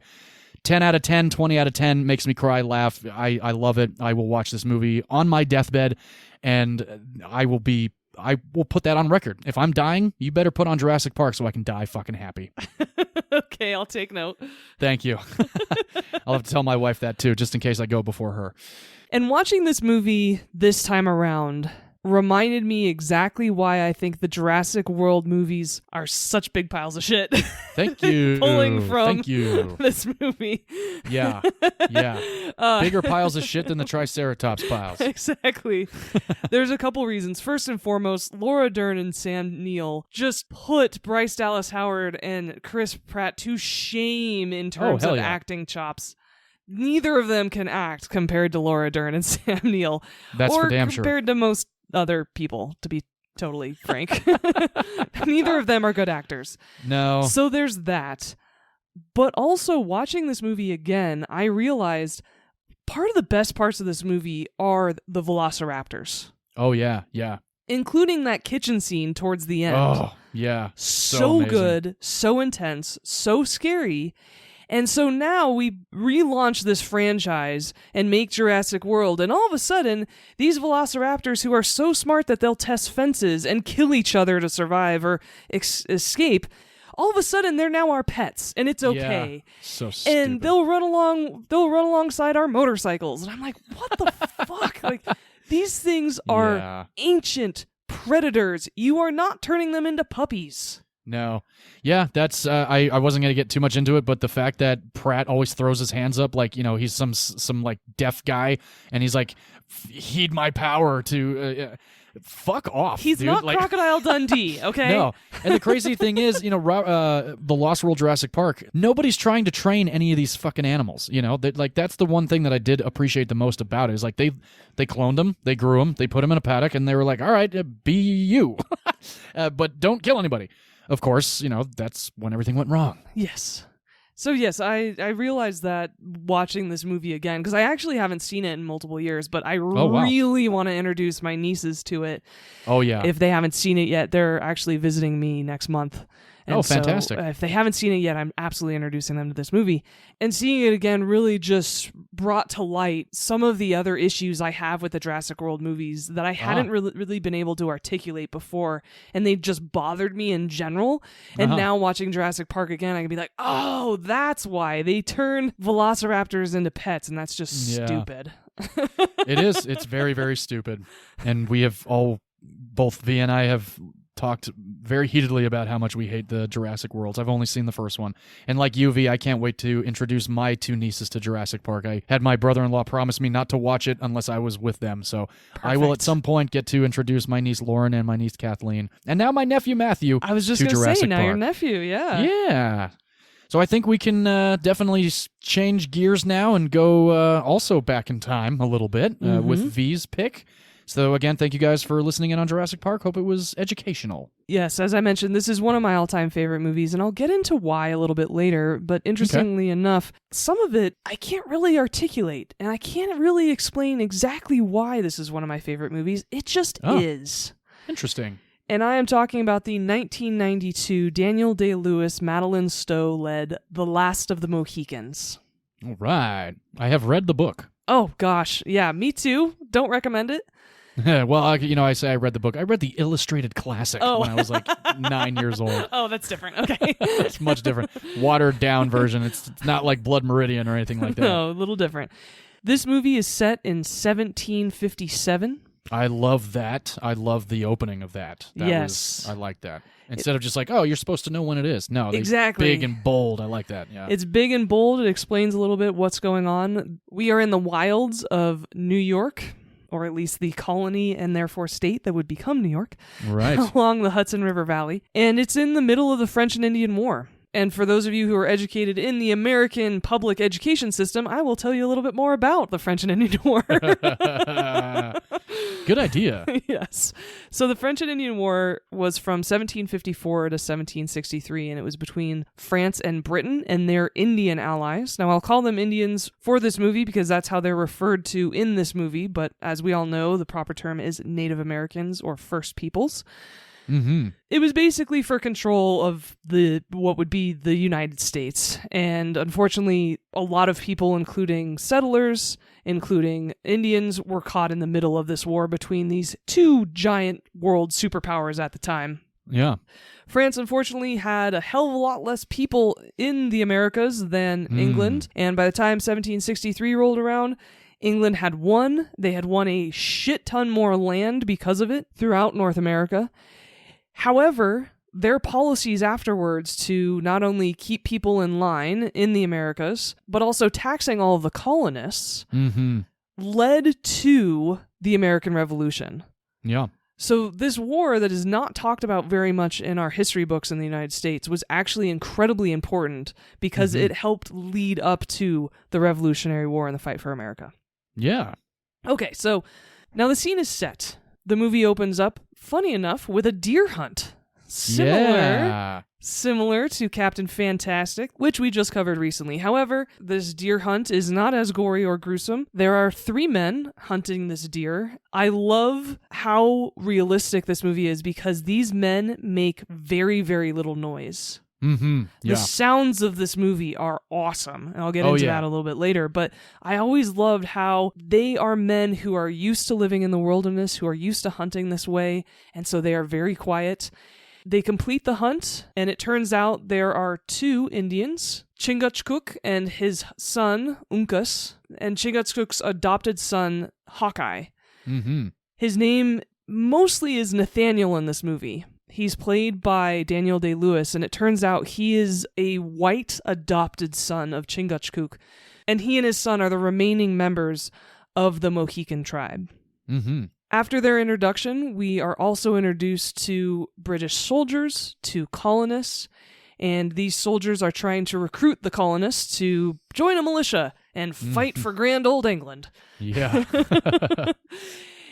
10 out of 10, 20 out of 10, makes me cry, laugh. I love it. I will watch this movie on my deathbed, and I will put that on record. If I'm dying, you better put on Jurassic Park so I can die fucking happy. Okay, I'll take note. Thank you. I'll have to tell my wife that too, just in case I go before her. And watching this movie this time around reminded me exactly why I think the Jurassic World movies are such big piles of shit. Thank you. Pulling from Thank you. this movie. Yeah. Bigger piles of shit than the Triceratops piles. Exactly. There's a couple reasons. First and foremost, Laura Dern and Sam Neill just put Bryce Dallas Howard and Chris Pratt to shame in terms of acting chops. Neither of them can act compared to Laura Dern and Sam Neill. That's for damn or sure. compared to most other people, to be totally frank. Neither of them are good actors. No. So there's that. But also, watching this movie again, I realized part of the best parts of this movie are the velociraptors. Oh, yeah. Including that kitchen scene towards the end. Oh, yeah. So good, so intense, so scary. And so now we relaunch this franchise and make Jurassic World, and all of a sudden, these velociraptors who are so smart that they'll test fences and kill each other to survive or escape, all of a sudden they're now our pets, and it's okay. Yeah, so stupid. And they'll run alongside our motorcycles, and I'm like, what the fuck? Like, these things are ancient predators. You are not turning them into puppies. No. Yeah, that's I wasn't going to get too much into it, but the fact that Pratt always throws his hands up like, he's some like deaf guy, and he's like, heed my power to fuck off. He's dude. not like, Crocodile Dundee, okay? No. And the crazy thing is, the Lost World Jurassic Park, nobody's trying to train any of these fucking animals, that's the one thing that I did appreciate the most about it, is like they cloned them, they grew them, they put them in a paddock, and they were like, all right, be you. But don't kill anybody. Of course, that's when everything went wrong. Yes. So yes, I realized that watching this movie again, because I actually haven't seen it in multiple years, but I really want to introduce my nieces to it. Oh, yeah. If they haven't seen it yet, they're actually visiting me next month. And fantastic. So if they haven't seen it yet, I'm absolutely introducing them to this movie. And seeing it again really just brought to light some of the other issues I have with the Jurassic World movies that I hadn't really been able to articulate before. And they just bothered me in general. And now watching Jurassic Park again, I can be like, oh, that's why they turn velociraptors into pets. And that's just stupid. It is. It's very, very stupid. And we have both V and I have talked very heatedly about how much we hate the Jurassic Worlds. I've only seen the first one. And like UV, I can't wait to introduce my two nieces to Jurassic Park. I had my brother-in-law promise me not to watch it unless I was with them. So I will at some point get to introduce my niece Lauren and my niece Kathleen. And now my nephew Matthew I was just to going to say, Jurassic now Park. your nephew, yeah. Yeah. So I think we can definitely change gears now and go also back in time a little bit with V's pick. So again, thank you guys for listening in on Jurassic Park. Hope it was educational. Yes, as I mentioned, this is one of my all-time favorite movies, and I'll get into why a little bit later, but interestingly enough, some of it I can't really articulate, and I can't really explain exactly why this is one of my favorite movies. It just is. Interesting. And I am talking about the 1992 Daniel Day-Lewis, Madeline Stowe-led The Last of the Mohicans. All right. I have read the book. Oh, gosh. Yeah, me too. Don't recommend it. Well, I say I read the book. I read the illustrated classic when I was like 9 years old. Oh, that's different. Okay. It's much different. Watered down version. It's not like Blood Meridian or anything like that. No, a little different. This movie is set in 1757. I love that. I love the opening of that. I like that. Instead of just like, oh, you're supposed to know when it is. No, exactly. Big and bold. I like that. Yeah. It's big and bold. It explains a little bit what's going on. We are in the wilds of New York, or at least the colony and therefore state that would become New York, right, along the Hudson River Valley. And it's in the middle of the French and Indian War. And for those of you who are educated in the American public education system, I will tell you a little bit more about the French and Indian War. Good idea. Yes. So the French and Indian War was from 1754 to 1763, and it was between France and Britain and their Indian allies. Now, I'll call them Indians for this movie because that's how they're referred to in this movie, but as we all know, the proper term is Native Americans or First Peoples. Mm-hmm. It was basically for control of what would be the United States. And unfortunately, a lot of people, including settlers, including Indians, were caught in the middle of this war between these two giant world superpowers at the time. Yeah. France, unfortunately, had a hell of a lot less people in the Americas than England. And by the time 1763 rolled around, England had won. They had won a shit ton more land because of it throughout North America. However, their policies afterwards to not only keep people in line in the Americas, but also taxing all of the colonists, led to the American Revolution. Yeah. So this war that is not talked about very much in our history books in the United States was actually incredibly important because it helped lead up to the Revolutionary War and the fight for America. Yeah. Okay, so now the scene is set. The movie opens up, funny enough, with a deer hunt. Similar to Captain Fantastic, which we just covered recently. However, this deer hunt is not as gory or gruesome. There are 3 men hunting this deer. I love how realistic this movie is because these men make very, very little noise. Yeah. The sounds of this movie are awesome, and I'll get into that a little bit later, but I always loved how they are men who are used to living in the wilderness, who are used to hunting this way, and so they are very quiet. They complete the hunt, and it turns out there are 2 Indians, Chingachgook and his son, Uncas, and Chingachgook's adopted son, Hawkeye. His name mostly is Nathaniel in this movie. He's played by Daniel Day-Lewis, and it turns out he is a white adopted son of Chingachgook, and he and his son are the remaining members of the Mohican tribe. After their introduction, we are also introduced to British soldiers, to colonists, and these soldiers are trying to recruit the colonists to join a militia and fight for grand old England. Yeah.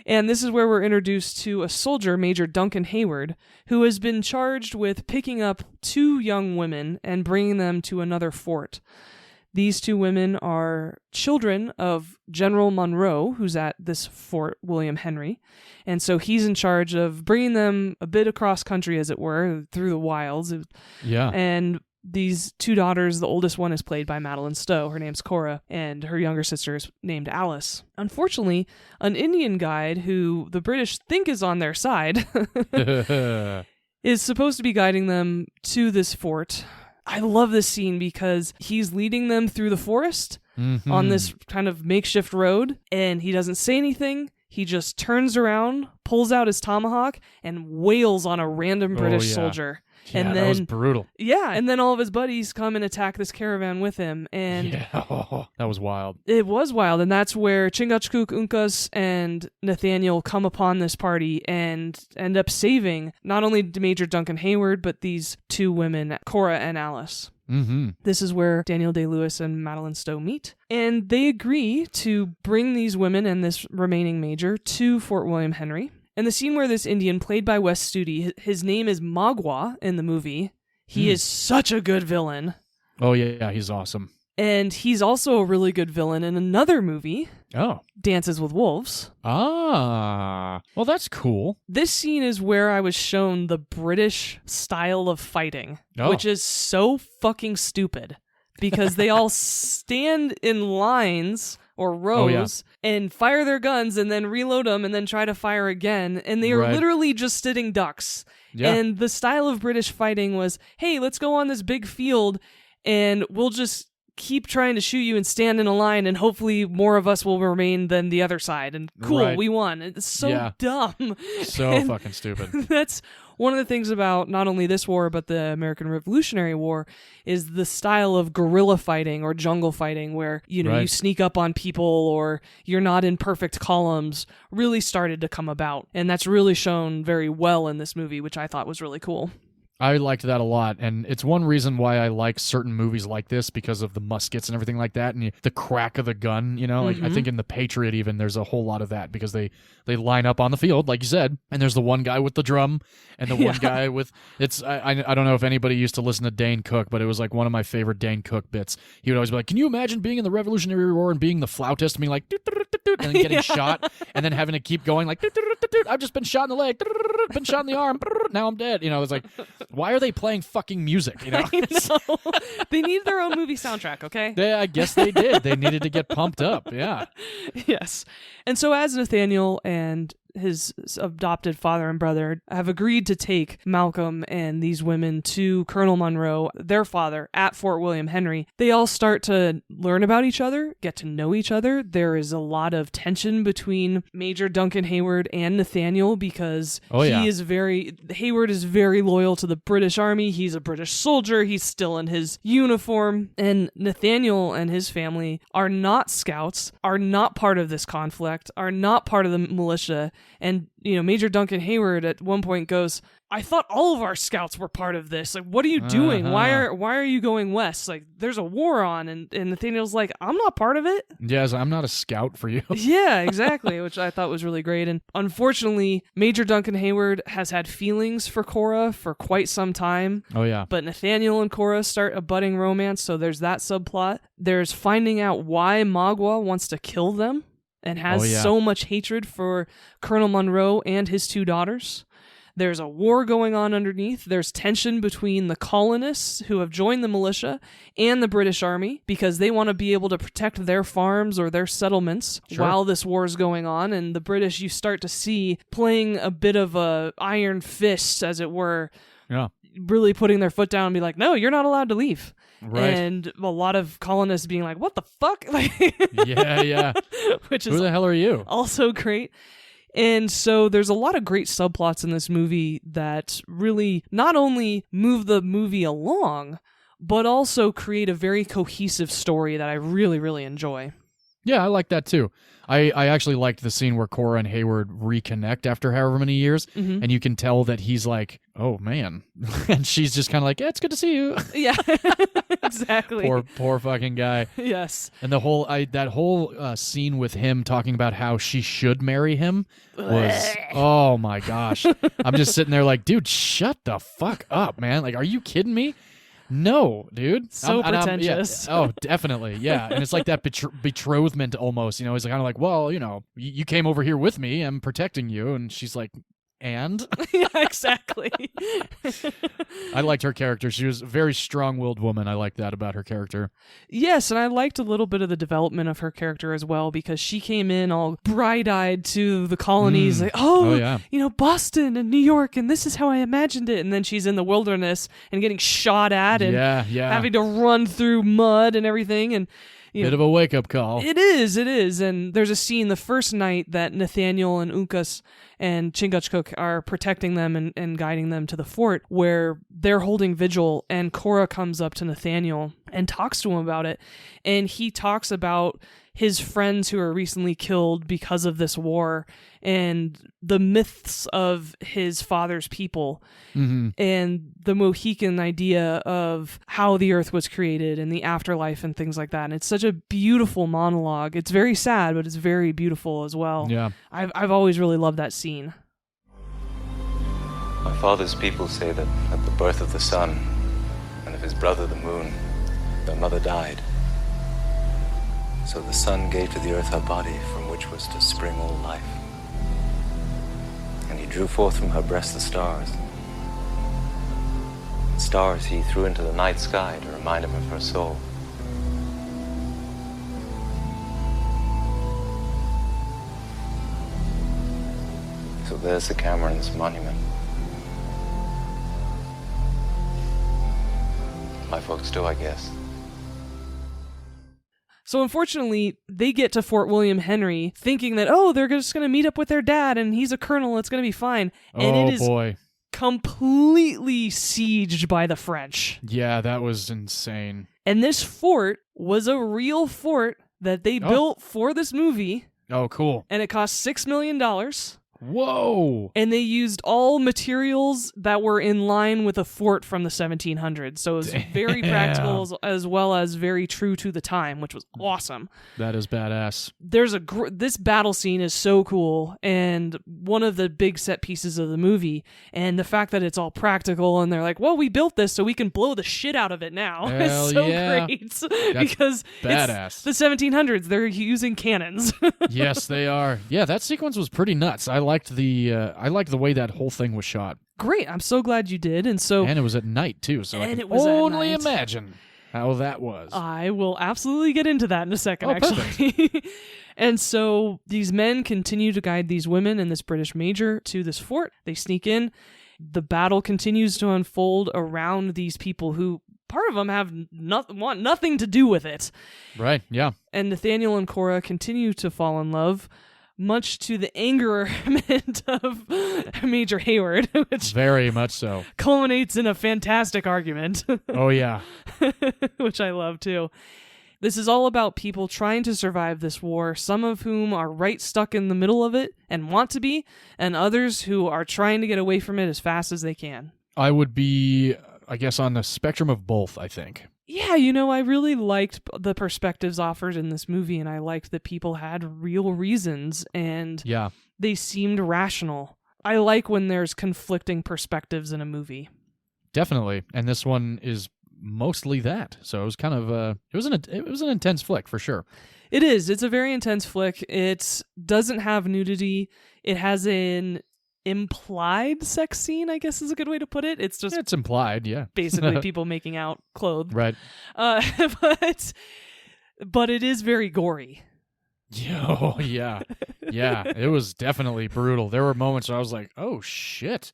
And this is where we're introduced to a soldier, Major Duncan Hayward, who has been charged with picking up 2 young women and bringing them to another fort. These 2 women are children of General Monroe, who's at this fort, William Henry. And so he's in charge of bringing them a bit across country, as it were, through the wilds. Yeah. And these 2 daughters, the oldest one is played by Madeline Stowe. Her name's Cora, and her younger sister is named Alice. Unfortunately, an Indian guide who the British think is on their side is supposed to be guiding them to this fort. I love this scene because he's leading them through the forest on this kind of makeshift road, and he doesn't say anything. he just turns around, pulls out his tomahawk, and wails on a random British soldier. Yeah, and then, that was brutal. Yeah, and then all of his buddies come and attack this caravan with him. And yeah, that was wild. It was wild, and that's where Chingachgook, Uncas, and Nathaniel come upon this party and end up saving not only Major Duncan Hayward, but these two women, Cora and Alice. Mm-hmm. This is where Daniel Day-Lewis and Madeline Stowe meet, and they agree to bring these women and this remaining major to Fort William Henry. And the scene where this Indian, played by Wes Studi, his name is Magua in the movie. He is such a good villain. Oh, yeah, he's awesome. And he's also a really good villain in another movie, Dances with Wolves. Ah, well, that's cool. This scene is where I was shown the British style of fighting, which is so fucking stupid because they all stand in lines or rows and fire their guns and then reload them and then try to fire again. And they are literally just sitting ducks. Yeah. And the style of British fighting was, hey, let's go on this big field and we'll just keep trying to shoot you and stand in a line and hopefully more of us will remain than the other side. And cool, we won. It's so dumb. So fucking stupid. That's one of the things about not only this war, but the American Revolutionary War is the style of guerrilla fighting or jungle fighting where, you know, you sneak up on people or you're not in perfect columns really started to come about. And that's really shown very well in this movie, which I thought was really cool. I liked that a lot, and it's one reason why I like certain movies like this because of the muskets and everything like that, and the crack of the gun, you know? Like I think in The Patriot even, there's a whole lot of that because they line up on the field, like you said, and there's the one guy with the drum and the one guy with... I don't know if anybody used to listen to Dane Cook, but it was like one of my favorite Dane Cook bits. He would always be like, can you imagine being in the Revolutionary War and being the flautist and being like... and then getting shot and then having to keep going like... I've just been shot in the leg, been shot in the arm, now I'm dead. You know, it's like... Why are they playing fucking music? You know? I know. They need their own movie soundtrack, okay? I guess they did. They needed to get pumped up, yeah. Yes. And so as Nathaniel and his adopted father and brother have agreed to take Malcolm and these women to Colonel Monroe, their father, at Fort William Henry, they all start to learn about each other, get to know each other. There is a lot of tension between Major Duncan Hayward and Nathaniel because Hayward is very loyal to the British Army. He's a British soldier. He's still in his uniform. And Nathaniel and his family are not scouts, are not part of this conflict, are not part of the militia. And, you know, Major Duncan Hayward at one point goes, I thought all of our scouts were part of this. Like, what are you doing? Why are you going west? Like, there's a war on. And Nathaniel's like, I'm not part of it. Yes, I'm not a scout for you. Yeah, exactly, which I thought was really great. And unfortunately, Major Duncan Hayward has had feelings for Cora for quite some time. Oh, yeah. But Nathaniel and Cora start a budding romance, so there's that subplot. There's finding out why Magua wants to kill them and has so much hatred for Colonel Monroe and his two daughters. There's a war going on underneath. There's tension between the colonists who have joined the militia and the British Army because they want to be able to protect their farms or their settlements while this war is going on. And the British, you start to see playing a bit of a iron fist, as it were, really putting their foot down and be like, no, you're not allowed to leave. Right. And a lot of colonists being like, what the fuck? Yeah. Which is who the hell are you? Also great. And so there's a lot of great subplots in this movie that really not only move the movie along, but also create a very cohesive story that I really, really enjoy. Yeah, I like that too. I actually liked the scene where Cora and Hayward reconnect after however many years, and you can tell that he's like, oh man, and she's just kind of like, yeah, it's good to see you. Yeah, exactly. Poor fucking guy. Yes. And that whole scene with him talking about how she should marry him was, oh my gosh. I'm just sitting there like, dude, shut the fuck up, man. Like, are you kidding me? No, dude. So pretentious. Oh, definitely. Yeah. And it's like that betrothment almost. You know, he's kind of like, well, you know, you came over here with me. I'm protecting you. And she's like, and? Yeah, exactly. I liked her character. She was a very strong-willed woman. I liked that about her character. Yes, and I liked a little bit of the development of her character as well because she came in all bright-eyed to the colonies, like, you know, Boston and New York, and this is how I imagined it. And then she's in the wilderness and getting shot at and having to run through mud and everything. And Bit of a wake-up call. It is. And there's a scene the first night that Nathaniel and Uncas and Chingachgook are protecting them and guiding them to the fort where they're holding vigil, and Cora comes up to Nathaniel and talks to him about it. And he talks about his friends who were recently killed because of this war and the myths of his father's people and the Mohican idea of how the earth was created and the afterlife and things like that. And it's such a beautiful monologue. It's very sad, but it's very beautiful as well. Yeah. I've always really loved that scene. My father's people say that at the birth of the sun and of his brother the moon, their mother died. So the sun gave to the earth her body from which was to spring all life. And he drew forth from her breast the stars. Stars he threw into the night sky to remind him of her soul. So there's the Cameron's monument. My folks do, I guess. So unfortunately, they get to Fort William Henry thinking that, oh, they're just going to meet up with their dad and he's a colonel, it's going to be fine. And it is boy. completely sieged by the French. Yeah, that was insane. And this fort was a real fort that they built for this movie. Oh, cool. And it cost $6 million. Whoa. And they used all materials that were in line with a fort from the 1700s. So it was very practical as well as very true to the time, which was awesome. That is badass. There's this battle scene is so cool and one of the big set pieces of the movie. And the fact that it's all practical and they're like, well, we built this so we can blow the shit out of it now. Hell It's so yeah. great. Because badass. it's the 1700s. They're using cannons. Yes, they are. Yeah, that sequence was pretty nuts. I liked the way that whole thing was shot. Great. I'm so glad you did. And it was at night too, so I And can it was at only night. imagine how that was. I will absolutely get into that in a second, Oh, actually. And so these men continue to guide these women and this British major to this fort. They sneak in. The battle continues to unfold around these people who, part of them have want nothing to do with it. Right, yeah. And Nathaniel and Cora continue to fall in love, much to the angerment of Major Hayward, which Very much so. culminates in a fantastic argument. Oh, yeah. Which I love too. This is all about people trying to survive this war, some of whom are right stuck in the middle of it and want to be, and others who are trying to get away from it as fast as they can. I would be, I guess, on the spectrum of both, I think. Yeah, I really liked the perspectives offered in this movie, and I liked that people had real reasons, and they seemed rational. I like when there's conflicting perspectives in a movie. Definitely, and this one is mostly that. So it was kind of it was an intense flick for sure. It is. It's a very intense flick. It doesn't have nudity. It has an implied sex scene, I guess is a good way to put it. It's implied, yeah. Basically people making out clothed. Right. But it is very gory. Oh, yeah. Yeah, it was definitely brutal. There were moments where I was like, oh, shit.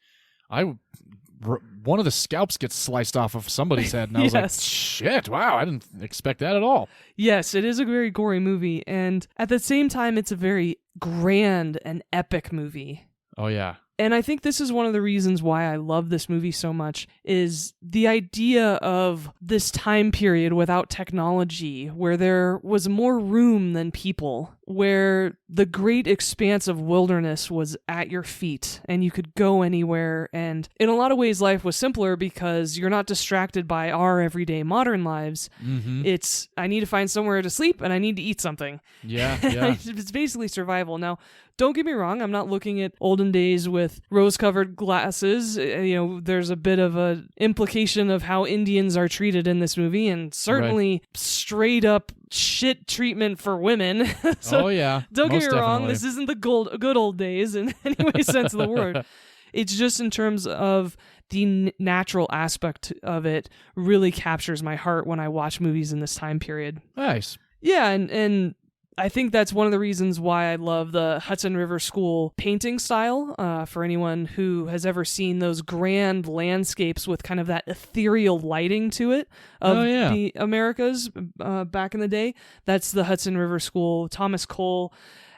One of the scalps gets sliced off of somebody's head, and I was like, shit, wow, I didn't expect that at all. Yes, it is a very gory movie, and at the same time, it's a very grand and epic movie. Oh, yeah. And I think this is one of the reasons why I love this movie so much, is the idea of this time period without technology, where there was more room than people, where the great expanse of wilderness was at your feet and you could go anywhere. And in a lot of ways, life was simpler because you're not distracted by our everyday modern lives. Mm-hmm. It's, I need to find somewhere to sleep and I need to eat something. Yeah. It's basically survival. Now, don't get me wrong, I'm not looking at olden days with rose-covered glasses. There's a bit of a implication of how Indians are treated in this movie, and certainly straight up shit treatment for women. So oh, yeah. Don't get me wrong, definitely. this isn't the good old days in any way sense of the word. It's just in terms of the natural aspect of it really captures my heart when I watch movies in this time period. Nice. Yeah, and I think that's one of the reasons why I love the Hudson River School painting style. For anyone who has ever seen those grand landscapes with kind of that ethereal lighting to it of the Americas back in the day, that's the Hudson River School. Thomas Cole,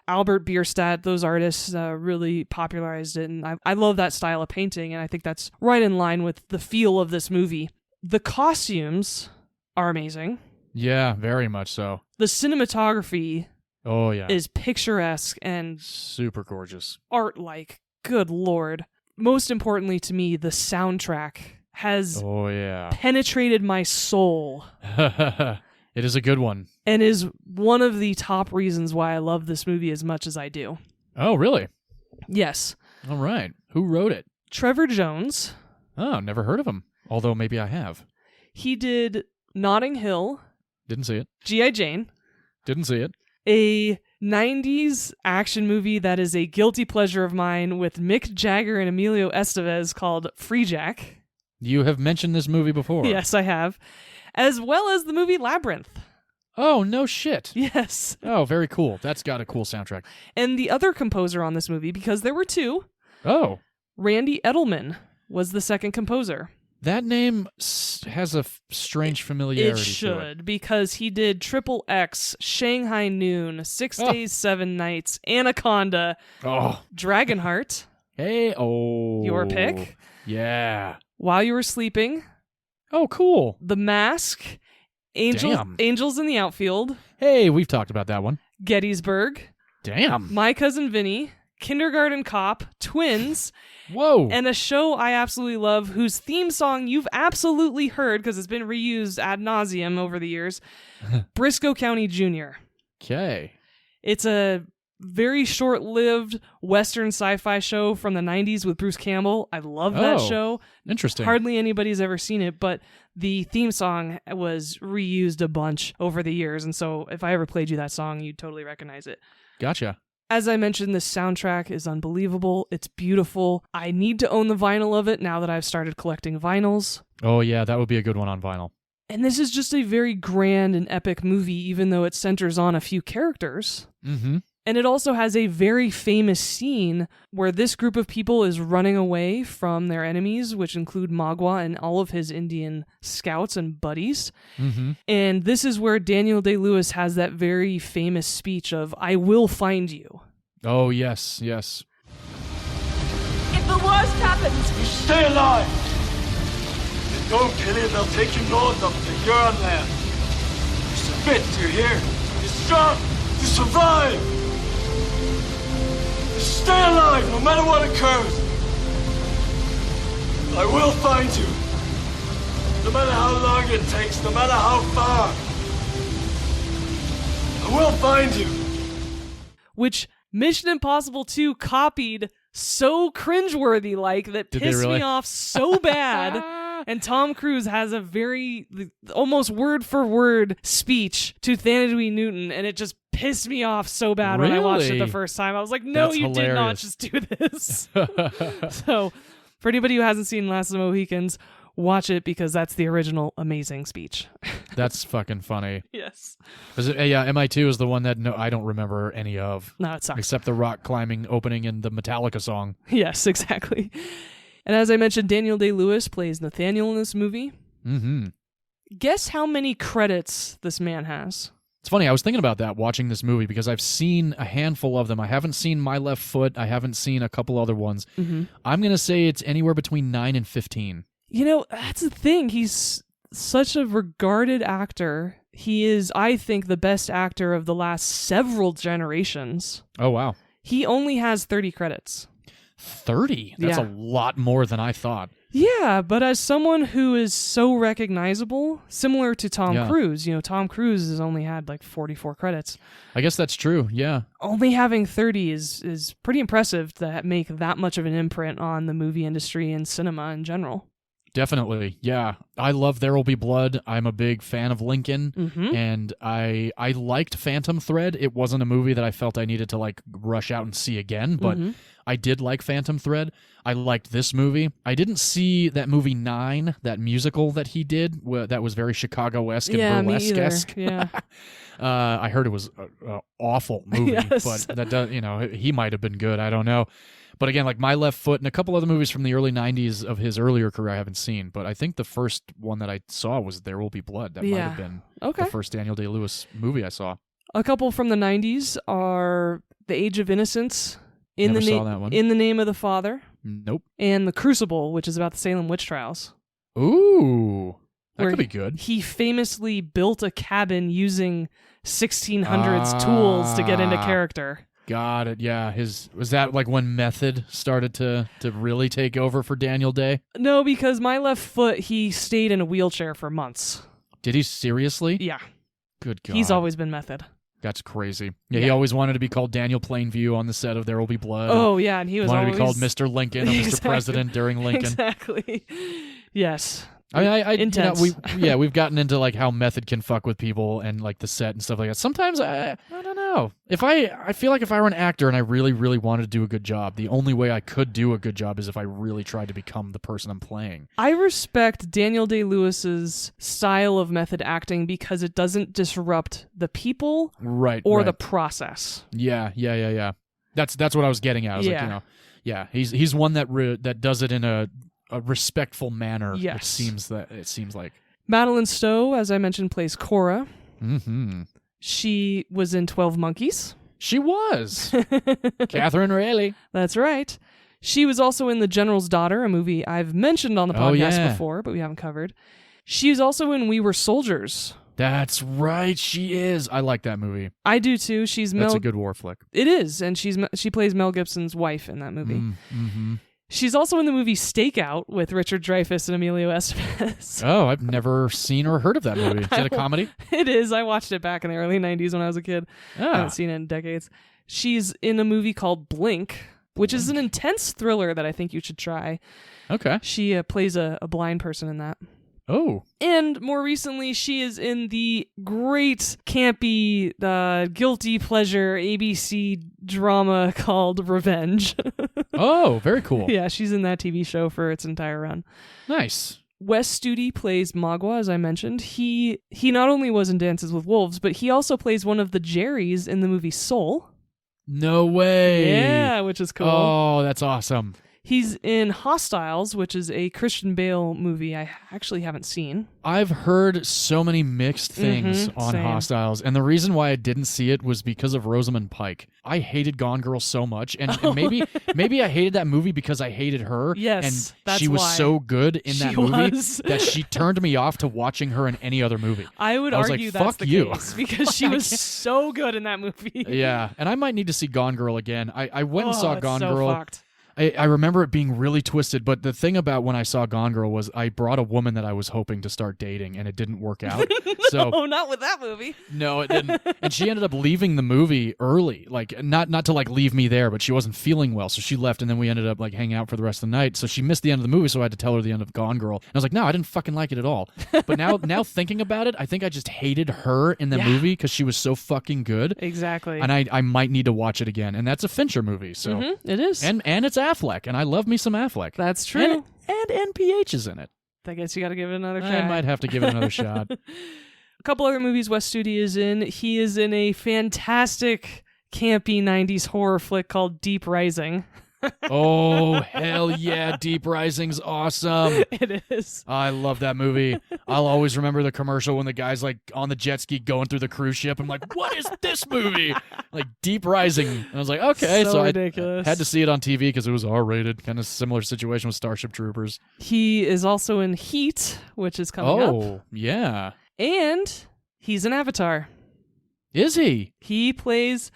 Albert Bierstadt, those artists really popularized it, and I love that style of painting, and I think that's right in line with the feel of this movie. The costumes are amazing. Yeah, very much so. The cinematography is picturesque and super gorgeous. Art-like. Good Lord. Most importantly to me, the soundtrack has penetrated my soul. It is a good one. And is one of the top reasons why I love this movie as much as I do. Oh, really? Yes. All right. Who wrote it? Trevor Jones. Oh, never heard of him. Although maybe I have. He did Notting Hill. Didn't see it. G.I. Jane. Didn't see it. A 90s action movie that is a guilty pleasure of mine with Mick Jagger and Emilio Estevez called Free Jack. You have mentioned this movie before. Yes, I have. As well as the movie Labyrinth. Oh, no shit. Yes. Oh, very cool. That's got a cool soundtrack. And the other composer on this movie, because there were two. Oh. Randy Edelman was the second composer. That name has a strange familiarity. It should, to it. because he did Triple X, Shanghai Noon, 6 Days, 7 Nights, Anaconda, Dragonheart. Hey, your pick. Yeah. While You Were Sleeping. Oh, cool. The Mask, Angels in the Outfield. Hey, we've talked about that one. Gettysburg. Damn. My Cousin Vinny, Kindergarten Cop, Twins. Whoa. And a show I absolutely love, whose theme song you've absolutely heard because it's been reused ad nauseum over the years, Briscoe County Jr. Okay. It's a very short-lived Western sci-fi show from the 90s with Bruce Campbell. I love that show. Interesting. Hardly anybody's ever seen it, but the theme song was reused a bunch over the years, and so if I ever played you that song, you'd totally recognize it. Gotcha. As I mentioned, this soundtrack is unbelievable. It's beautiful. I need to own the vinyl of it now that I've started collecting vinyls. Oh, yeah, that would be a good one on vinyl. And this is just a very grand and epic movie, even though it centers on a few characters. Mm-hmm. And it also has a very famous scene where this group of people is running away from their enemies, which include Magua and all of his Indian scouts and buddies. Mm-hmm. And this is where Daniel Day-Lewis has that very famous speech of, "I will find you." Oh, yes, yes. If the worst happens, you stay alive. If you don't kill him, they'll take you north up to Huron land. You submit, you hear? You're strong, you survive. Stay alive, no matter what occurs. I will find you. No matter how long it takes, no matter how far. I will find you. Which Mission Impossible 2 copied so cringeworthy-like that pissed me off so bad. And Tom Cruise has a very, almost word-for-word speech to Thanadewi Newton, and it just pissed me off so bad when I watched it the first time. I was like, no, you did not just do this. So, for anybody who hasn't seen Last of the Mohicans, watch it because that's the original amazing speech. That's fucking funny. Yes. MI2 is the one that I don't remember any of. No, it sucks. Except the rock climbing opening and the Metallica song. Yes, exactly. And as I mentioned, Daniel Day-Lewis plays Nathaniel in this movie. Mm-hmm. Guess how many credits this man has? It's funny, I was thinking about that watching this movie because I've seen a handful of them. I haven't seen My Left Foot. I haven't seen a couple other ones. Mm-hmm. I'm going to say it's anywhere between 9 and 15. You know, that's the thing. He's such a regarded actor. He is, I think, the best actor of the last several generations. Oh, wow. He only has 30 credits. 30? That's a lot more than I thought. Yeah, but as someone who is so recognizable, similar to Tom Cruise, you know, Tom Cruise has only had like 44 credits. I guess that's true, yeah. Only having 30 is pretty impressive to make that much of an imprint on the movie industry and cinema in general. Definitely, yeah. I love There Will Be Blood. I'm a big fan of Lincoln, and I liked Phantom Thread. It wasn't a movie that I felt I needed to like rush out and see again, but I did like Phantom Thread. I liked this movie. I didn't see that movie 9, that musical that he did, that was very Chicago-esque and burlesque-esque. Yeah. I heard it was an awful movie, Yes. but that does, he might have been good. I don't know. But again, like My Left Foot and a couple other movies from the early 90s of his earlier career I haven't seen. But I think the first one that I saw was There Will Be Blood. That might have been the first Daniel Day-Lewis movie I saw. A couple from the 90s are The Age of Innocence, Never saw that one. In the Name of the Father, Nope. and The Crucible, which is about the Salem witch trials. Ooh. That Where could be good. He famously built a cabin using 1600s tools to get into character. Got it. Yeah. Was that like when method started to really take over for Daniel Day? No, because My Left Foot, he stayed in a wheelchair for months. Did he seriously? Yeah. Good God. He's always been method. That's crazy. Yeah, he always wanted to be called Daniel Plainview on the set of There Will Be Blood. Oh, yeah, and he was wanted always... to be called Mr. Lincoln or Mr. President during Lincoln. Exactly. Yes. I Intense. We've gotten into like how method can fuck with people and like the set and stuff like that. Sometimes I don't know. If I feel like if I were an actor and I really, really wanted to do a good job, the only way I could do a good job is if I really tried to become the person I'm playing. I respect Daniel Day-Lewis's style of method acting because it doesn't disrupt the people or the process. Yeah. That's what I was getting at. I was like, he's one that does it in a respectful manner. Yes. It seems like Madeline Stowe, as I mentioned, plays Cora. Mm-hmm. She was in 12 Monkeys. She was. Catherine Rayleigh. That's right. She was also in The General's Daughter, a movie I've mentioned on the podcast before, but we haven't covered. She's also in We Were Soldiers. That's right, she is. I like that movie. I do too. That's a good war flick. It is, and she plays Mel Gibson's wife in that movie. Mm-hmm. She's also in the movie Stakeout with Richard Dreyfuss and Emilio Estevez. Oh, I've never seen or heard of that movie. Is that a comedy? It is. I watched it back in the early 90s when I was a kid. I haven't seen it in decades. She's in a movie called Blink, which is an intense thriller that I think you should try. Okay. She plays a blind person in that. Oh. And more recently, she is in the great, campy, guilty pleasure ABC drama called Revenge. Oh, very cool. Yeah, she's in that TV show for its entire run. Nice. Wes Studi plays Magua, as I mentioned. He not only was in Dances with Wolves, but he also plays one of the Jerrys in the movie Soul. No way. Yeah, which is cool. Oh, that's awesome. He's in Hostiles, which is a Christian Bale movie I actually haven't seen. I've heard so many mixed things on same. Hostiles, and the reason why I didn't see it was because of Rosamund Pike. I hated Gone Girl so much, and maybe I hated that movie because I hated her. Yes, and that's she was why. so good in that movie that she turned me off to watching her in any other movie. I would was argue like, that's fuck the you. case because she was so good in that movie. Yeah, and I might need to see Gone Girl again. I went and saw it's Gone so Girl. fucked. I remember it being really twisted, but the thing about when I saw Gone Girl was I brought a woman that I was hoping to start dating, and it didn't work out. No, not with that movie. No, it didn't. And she ended up leaving the movie early, like not to like leave me there, but she wasn't feeling well, so she left, and then we ended up like hanging out for the rest of the night. So she missed the end of the movie, so I had to tell her the end of Gone Girl. And I was like, no, I didn't fucking like it at all. But now thinking about it, I think I just hated her in the movie because she was so fucking good. Exactly. And I might need to watch it again. And that's a Fincher movie, so it is. And it's Affleck, and I love me some Affleck. That's true. And NPH is in it. I guess you got to give it another try. I might have to give it another shot. A couple other movies Wes Studi is in. He is in a fantastic, campy 90s horror flick called Deep Rising. Oh, hell yeah. Deep Rising's awesome. It is. I love that movie. I'll always remember the commercial when the guy's like on the jet ski going through the cruise ship. I'm like, what is this movie? Like Deep Rising. And I was like, okay. So ridiculous. I had to see it on TV because it was R-rated. Kind of similar situation with Starship Troopers. He is also in Heat, which is coming up. Oh, yeah. And he's in Avatar. Is he? He plays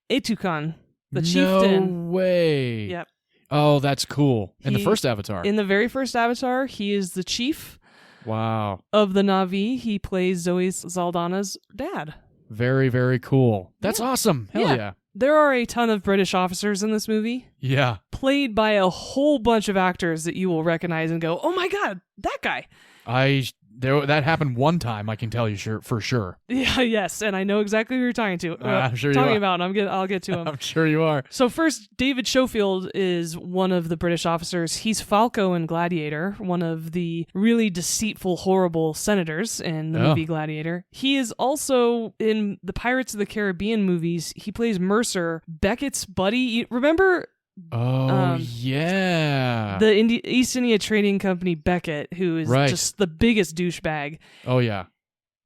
Etukan, the No chieftain. way. Yep. Oh, that's cool. In the first Avatar. In the very first Avatar, he is the chief Wow. of the Na'vi. He plays Zoe Saldana's dad. Very, very cool. That's awesome. Hell yeah. There are a ton of British officers in this movie, Yeah. played by a whole bunch of actors that you will recognize and go, oh my god, that guy. I That happened one time, I can tell you for sure. Yeah, yes, and I know exactly who you're talking to. I'm sure you talking are. about. I'll get to him. I'm sure you are. So first, David Schofield is one of the British officers. He's Falco in Gladiator, one of the really deceitful, horrible senators in the movie Gladiator. He is also in the Pirates of the Caribbean movies. He plays Mercer, Beckett's buddy. You remember? Yeah. The East India Trading Company Beckett, who is just the biggest douchebag. Oh, yeah.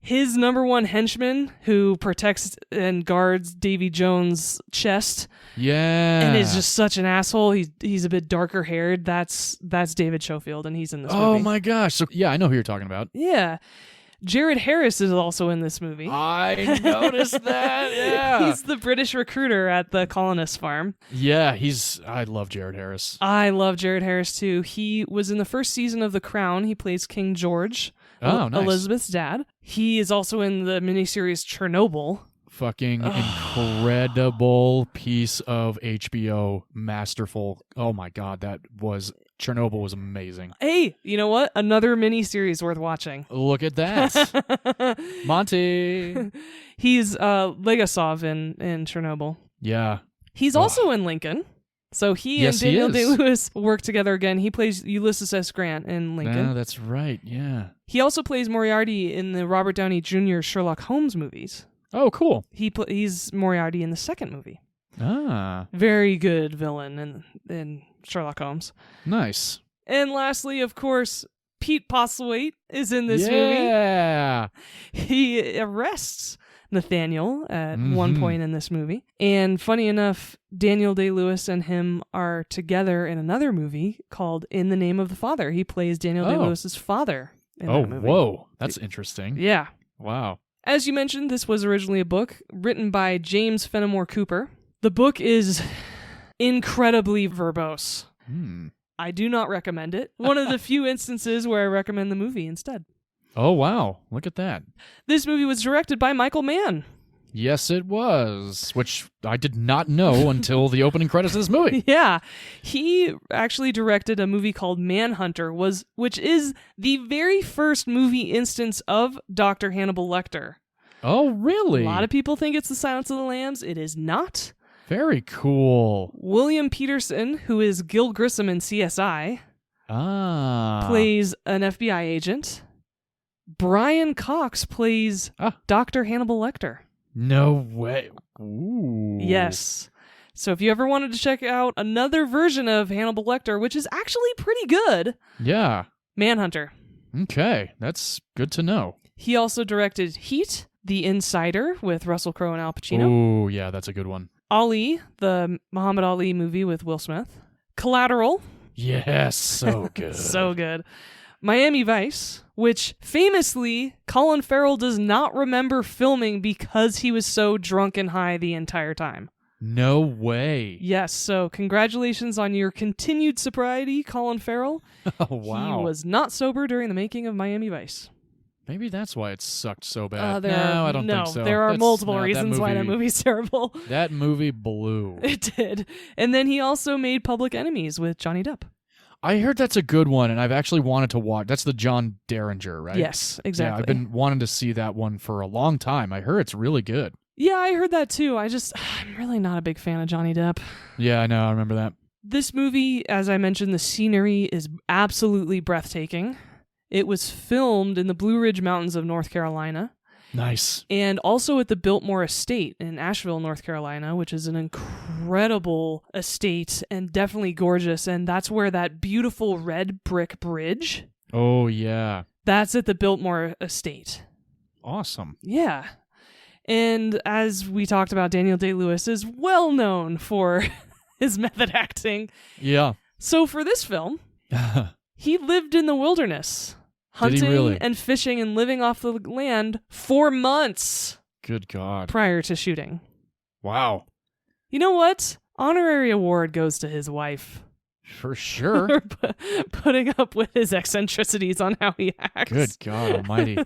His number one henchman, who protects and guards Davy Jones' chest, and is just such an asshole. He's a bit darker haired. That's David Schofield, and he's in this movie. Oh my gosh! So I know who you're talking about. Yeah, Jared Harris is also in this movie. I noticed that. Yeah, he's the British recruiter at the colonist farm. Yeah, I love Jared Harris. I love Jared Harris too. He was in the first season of The Crown. He plays King George. Oh, nice. Elizabeth's dad. He is also in the miniseries Chernobyl. Fucking incredible piece of HBO, masterful. Oh my god, Chernobyl was amazing. Hey, you know what? Another miniseries worth watching. Look at that. Monty. He's Legasov in Chernobyl. Yeah. He's also in Lincoln. So he and Daniel Day-Lewis work together again. He plays Ulysses S. Grant in Lincoln. Oh, that's right, yeah. He also plays Moriarty in the Robert Downey Jr. Sherlock Holmes movies. Oh, cool. He's Moriarty in the second movie. Ah. Very good villain in Sherlock Holmes. Nice. And lastly, of course, Pete Postlethwaite is in this movie. Yeah. He arrests Nathaniel at one point in this movie. And funny enough, Daniel Day-Lewis and him are together in another movie called In the Name of the Father. He plays Daniel Day-Lewis's father in that movie. Whoa. That's interesting. Yeah. Wow. As you mentioned, this was originally a book written by James Fenimore Cooper. The book is incredibly verbose. I do not recommend it. One of the few instances where I recommend the movie instead. Oh, wow. Look at that. This movie was directed by Michael Mann. Yes, it was, which I did not know until the opening credits of this movie. Yeah. He actually directed a movie called Manhunter, which is the very first movie instance of Dr. Hannibal Lecter. Oh, really? A lot of people think it's The Silence of the Lambs. It is not. Very cool. William Peterson, who is Gil Grissom in CSI, plays an FBI agent. Brian Cox plays Dr. Hannibal Lecter. No way. Ooh. Yes. So if you ever wanted to check out another version of Hannibal Lecter, which is actually pretty good, yeah, Manhunter. Okay, that's good to know. He also directed Heat, The Insider with Russell Crowe and Al Pacino. Ooh, yeah, that's a good one. Ali, the Muhammad Ali movie with Will Smith. Collateral. Yes, so good. So good. Miami Vice, which famously Colin Farrell does not remember filming because he was so drunk and high the entire time. No way. Yes, so congratulations on your continued sobriety, Colin Farrell. Oh, wow. He was not sober during the making of Miami Vice. Maybe that's why it sucked so bad. I don't think so. There are multiple reasons why that movie's terrible. That movie blew. It did. And then he also made Public Enemies with Johnny Depp. I heard that's a good one, and I've actually wanted to watch. That's the John Derringer, right? Yes, exactly. Yeah, I've been wanting to see that one for a long time. I heard it's really good. Yeah, I heard that too. I'm really not a big fan of Johnny Depp. Yeah, I know. I remember that. This movie, as I mentioned, the scenery is absolutely breathtaking. It was filmed in the Blue Ridge Mountains of North Carolina. Nice. And also at the Biltmore Estate in Asheville, North Carolina, which is an incredible estate and definitely gorgeous. And that's where that beautiful red brick bridge. Oh, yeah. That's at the Biltmore Estate. Awesome. Yeah. And as we talked about, Daniel Day-Lewis is well known for his method acting. Yeah. So for this film, he lived in the wilderness. Hunting and fishing and living off the land for months. Good God. Prior to shooting. Wow. You know what? Honorary award goes to his wife. For sure. Putting up with his eccentricities on how he acts. Good God almighty.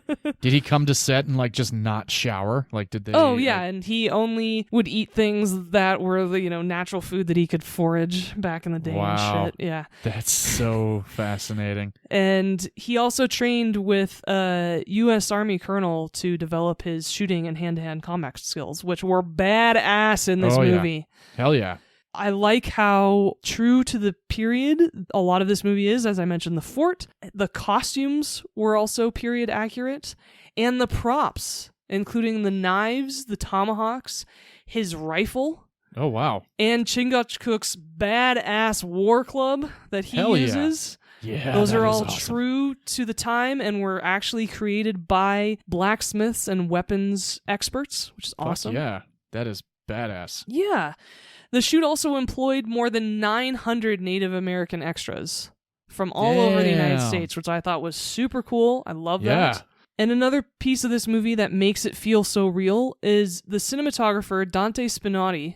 Did he come to set and, like, just not shower? Like, did they... Oh, yeah, and he only would eat things that were the, natural food that he could forage back in the day and shit. Yeah. That's so fascinating. And he also trained with a U.S. Army colonel to develop his shooting and hand-to-hand combat skills, which were badass in this movie. Yeah. Hell yeah. I like how true to the period a lot of this movie is. As I mentioned, the fort, the costumes were also period accurate, and the props, including the knives, the tomahawks, his rifle. Oh, wow. And Chingachgook's badass war club that he uses. Yeah, those are all awesome. true to the time and were actually created by blacksmiths and weapons experts, which is awesome. Yeah, that is badass. Yeah. The shoot also employed more than 900 Native American extras from all over the United States, which I thought was super cool. I love that. And another piece of this movie that makes it feel so real is the cinematographer Dante Spinotti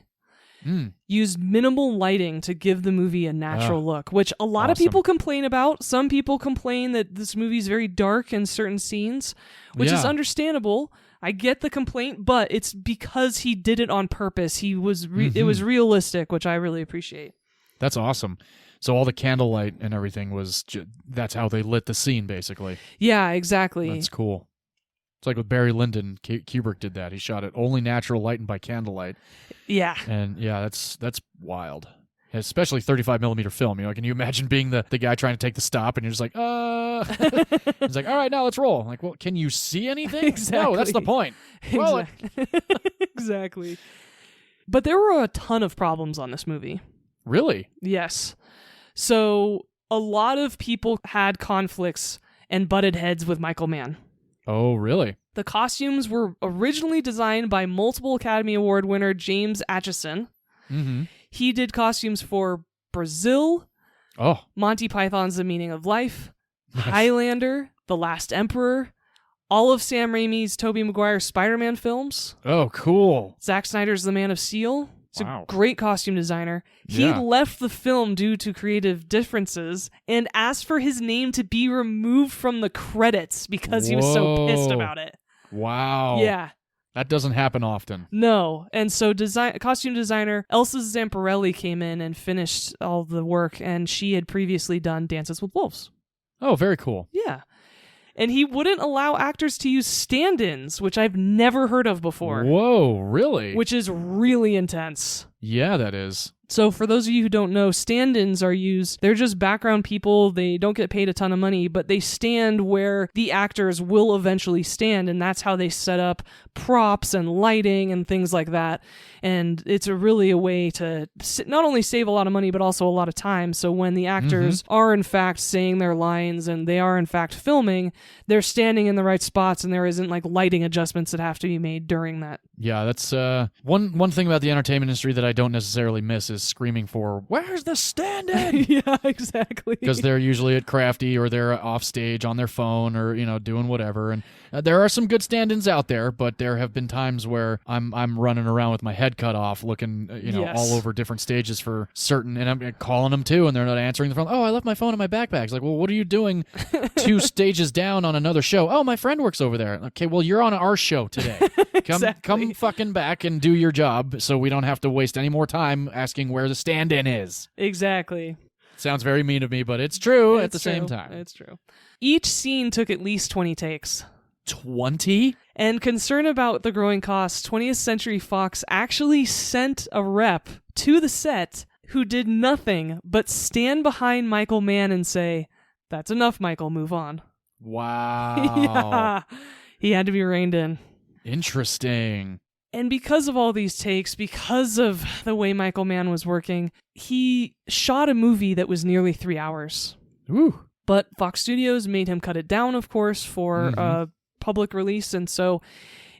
used minimal lighting to give the movie a natural look, which a lot of people complain about. Some people complain that this movie is very dark in certain scenes, which is understandable. I get the complaint, but it's because he did it on purpose. It was realistic, which I really appreciate. That's awesome. So all the candlelight and everything was that's how they lit the scene, basically. Yeah, exactly. That's cool. It's like with Barry Lyndon, Kubrick did that. He shot it only natural light and by candlelight. Yeah. And yeah, that's wild. Especially 35 millimeter film. Can you imagine being the guy trying to take the stop and you're just like, He's like, all right, now let's roll. I'm like, well, can you see anything? Exactly. No, that's the point. Roll it. Exactly. But there were a ton of problems on this movie. Really? Yes. So a lot of people had conflicts and butted heads with Michael Mann. Oh, really? The costumes were originally designed by multiple Academy Award winner James Acheson. Mm-hmm. He did costumes for Brazil, Monty Python's The Meaning of Life, Highlander, The Last Emperor, all of Sam Raimi's Tobey Maguire Spider-Man films. Oh, cool. Zack Snyder's The Man of Steel. He's a great costume designer. He Yeah. left the film due to creative differences and asked for his name to be removed from the credits because he was so pissed about it. Wow. Yeah. That doesn't happen often. No. And so costume designer Elsa Zamparelli came in and finished all the work, and she had previously done Dances with Wolves. Oh, very cool. Yeah. And he wouldn't allow actors to use stand-ins, which I've never heard of before. Whoa, really? Which is really intense. Yeah, that is. So for those of you who don't know, stand-ins are used, they're just background people, they don't get paid a ton of money, but they stand where the actors will eventually stand, and that's how they set up props and lighting and things like that. And it's really a way to not only save a lot of money, but also a lot of time. So when the actors are in fact saying their lines and they are in fact filming, they're standing in the right spots and there isn't like lighting adjustments that have to be made during that. Yeah, that's one thing about the entertainment industry that I don't necessarily miss is screaming for, where's the stand-in? Yeah, exactly. Because they're usually at Crafty or they're off stage on their phone or, doing whatever. And there are some good stand-ins out there, but there have been times where I'm running around with my head cut off looking, all over different stages for certain, and I'm calling them too, and they're not answering the phone. Oh, I left my phone in my backpack. It's like, well, what are you doing 2 stages down on another show? Oh, my friend works over there. Okay, well, you're on our show today. Come fucking back and do your job so we don't have to waste any more time asking where the stand-in is. Exactly. Sounds very mean of me, but it's true at the same time. It's true. Each scene took at least 20 takes. 20? And concerned about the growing costs, 20th Century Fox actually sent a rep to the set who did nothing but stand behind Michael Mann and say, "That's enough, Michael, move on." Wow. Yeah. He had to be reined in. Interesting. And because of all these takes, because of the way Michael Mann was working, he shot a movie that was nearly 3 hours. Ooh. But Fox Studios made him cut it down, of course, for public release, and so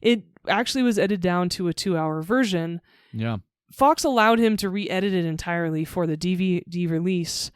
it actually was edited down to a 2-hour version. Yeah. Fox allowed him to re-edit it entirely for the DVD release,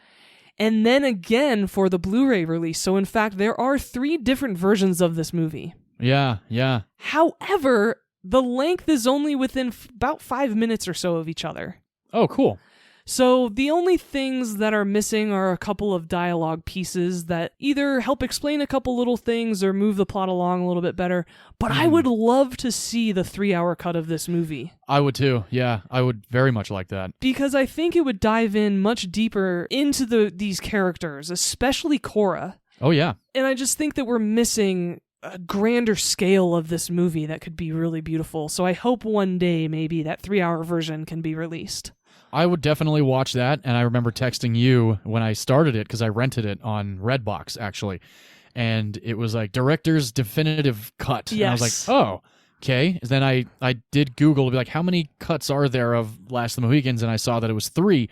and then again for the Blu-ray release. So in fact, there are 3 different versions of this movie. Yeah, yeah. However, the length is only within about 5 minutes or so of each other. Oh, cool. So the only things that are missing are a couple of dialogue pieces that either help explain a couple little things or move the plot along a little bit better. But I would love to see the 3-hour cut of this movie. I would too. Yeah, I would very much like that. Because I think it would dive in much deeper into these characters, especially Cora. Oh, yeah. And I just think that we're missing a grander scale of this movie that could be really beautiful. So I hope one day maybe that 3-hour version can be released. I would definitely watch that, and I remember texting you when I started it, because I rented it on Redbox, actually, and it was like, director's definitive cut. Yes. And I was like, oh, okay. Then I did Google to be like, how many cuts are there of Last of the Mohicans, and I saw that it was 3,